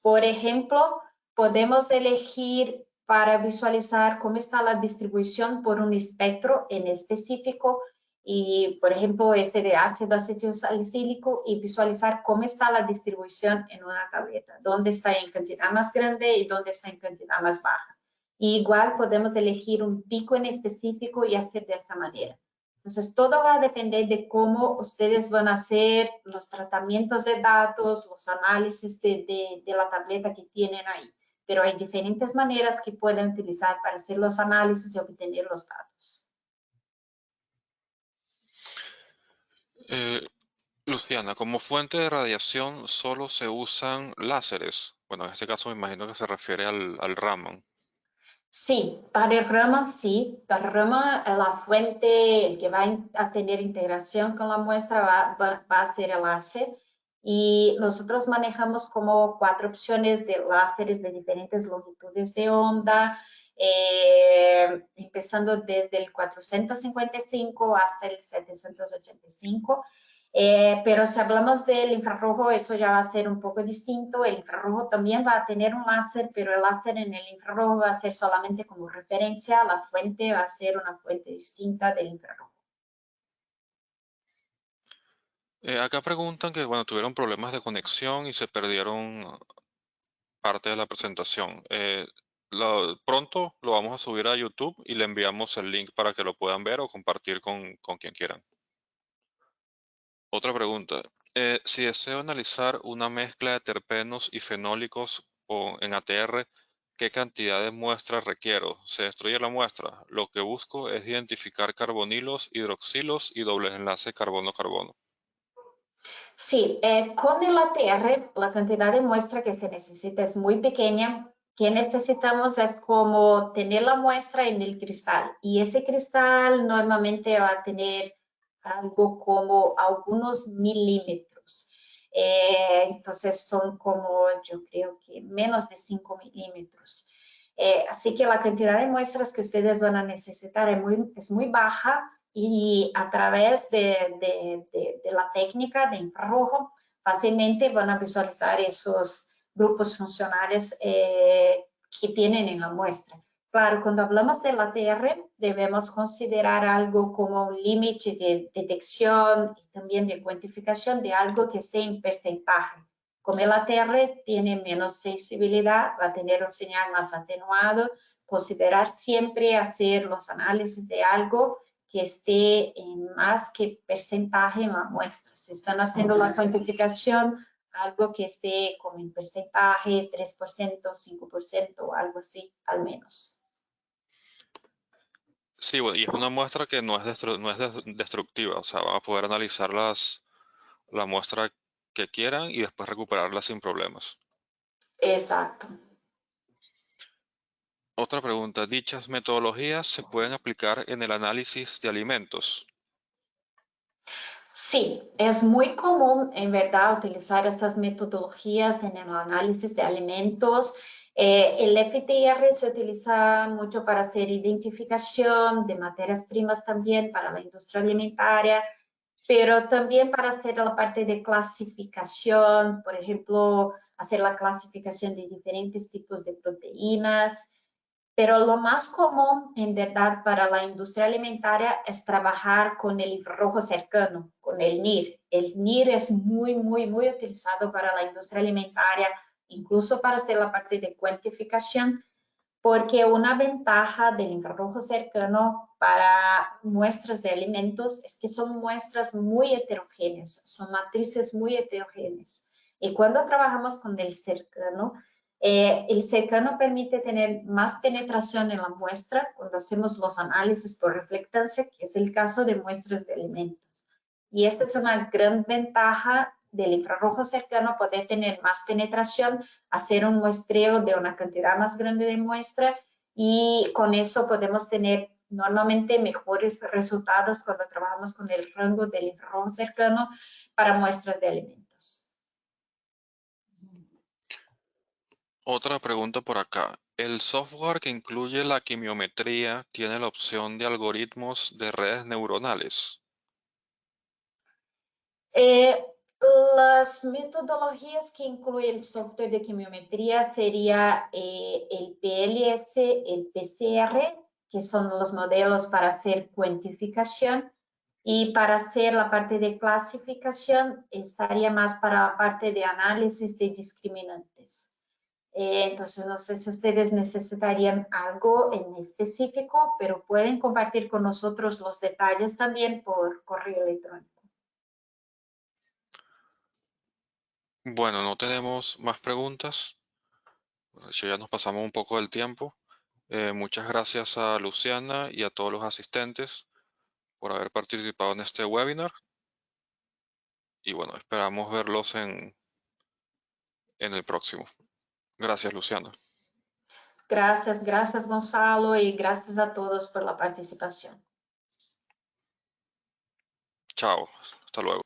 Por ejemplo, podemos elegir para visualizar cómo está la distribución por un espectro en específico y, por ejemplo, este de ácido acetilsalicílico y visualizar cómo está la distribución en una tableta, dónde está en cantidad más grande y dónde está en cantidad más baja. Y igual podemos elegir un pico en específico y hacer de esa manera. Entonces, todo va a depender de cómo ustedes van a hacer los tratamientos de datos, los análisis de la tableta que tienen ahí. Pero hay diferentes maneras que pueden utilizar para hacer los análisis y obtener los datos. Luciana, como fuente de radiación solo se usan láseres. Bueno, en este caso me imagino que se refiere al Raman. Sí, para el Raman sí. Para el Raman la fuente, el que va a tener integración con la muestra va a ser el láser. Y nosotros manejamos como 4 opciones de láseres de diferentes longitudes de onda, empezando desde el 455 hasta el 785. Pero si hablamos del infrarrojo, eso ya va a ser un poco distinto. El infrarrojo también va a tener un láser, pero el láser en el infrarrojo va a ser solamente como referencia. La fuente va a ser una fuente distinta del infrarrojo. Acá preguntan que, bueno, tuvieron problemas de conexión y se perdieron parte de la presentación. Pronto lo vamos a subir a YouTube y le enviamos el link para que lo puedan ver o compartir con quien quieran. Otra pregunta. Si deseo analizar una mezcla de terpenos y fenólicos en ATR, ¿qué cantidad de muestras requiero? ¿Se destruye la muestra? Lo que busco es identificar carbonilos, hidroxilos y dobles enlaces carbono-carbono. Sí, con el ATR la cantidad de muestra que se necesita es muy pequeña. Que necesitamos es como tener la muestra en el cristal y ese cristal normalmente va a tener algo como algunos milímetros. Entonces son como, yo creo que menos de 5 milímetros. Así que la cantidad de muestras que ustedes van a necesitar es muy baja y a través de la técnica de infrarrojo fácilmente van a visualizar esos grupos funcionales que tienen en la muestra. Claro, cuando hablamos del ATR debemos considerar algo como un límite de detección y también de cuantificación de algo que esté en porcentaje. Como el ATR tiene menos sensibilidad, va a tener un señal más atenuado, considerar siempre hacer los análisis de algo que esté en más que porcentaje en la muestra. Si están haciendo la cuantificación, algo que esté como en porcentaje, 3%, 5% o algo así, al menos. Sí, bueno, y es una muestra que no es destructiva, o sea, van a poder analizar la muestra que quieran y después recuperarla sin problemas. Exacto. Otra pregunta, ¿dichas metodologías se pueden aplicar en el análisis de alimentos? Sí, es muy común, en verdad, utilizar estas metodologías en el análisis de alimentos. El FTR se utiliza mucho para hacer identificación de materias primas también para la industria alimentaria, pero también para hacer la parte de clasificación, por ejemplo, hacer la clasificación de diferentes tipos de proteínas. Pero lo más común, en verdad, para la industria alimentaria es trabajar con el infrarrojo cercano, con el NIR. El NIR es muy, muy, muy utilizado para la industria alimentaria, incluso para hacer la parte de cuantificación, porque una ventaja del infrarrojo cercano para muestras de alimentos es que son muestras muy heterogéneas, son matrices muy heterogéneas. Y cuando trabajamos con el cercano permite tener más penetración en la muestra cuando hacemos los análisis por reflectancia, que es el caso de muestras de alimentos. Y esta es una gran ventaja del infrarrojo cercano, poder tener más penetración, hacer un muestreo de una cantidad más grande de muestra y con eso podemos tener normalmente mejores resultados cuando trabajamos con el rango del infrarrojo cercano para muestras de alimentos. Otra pregunta por acá. ¿El software que incluye la quimiometría tiene la opción de algoritmos de redes neuronales? Las metodologías que incluye el software de quimiometría sería el PLS, el PCR, que son los modelos para hacer cuantificación, y para hacer la parte de clasificación estaría más para la parte de análisis de discriminantes. Entonces, no sé si ustedes necesitarían algo en específico, pero pueden compartir con nosotros los detalles también por correo electrónico. Bueno, no tenemos más preguntas. De hecho, ya nos pasamos un poco del tiempo. Muchas gracias a Luciana y a todos los asistentes por haber participado en este webinar. Y bueno, esperamos verlos en el próximo. Gracias, Luciana. Gracias, gracias Gonzalo y gracias a todos por la participación. Chao. Hasta luego.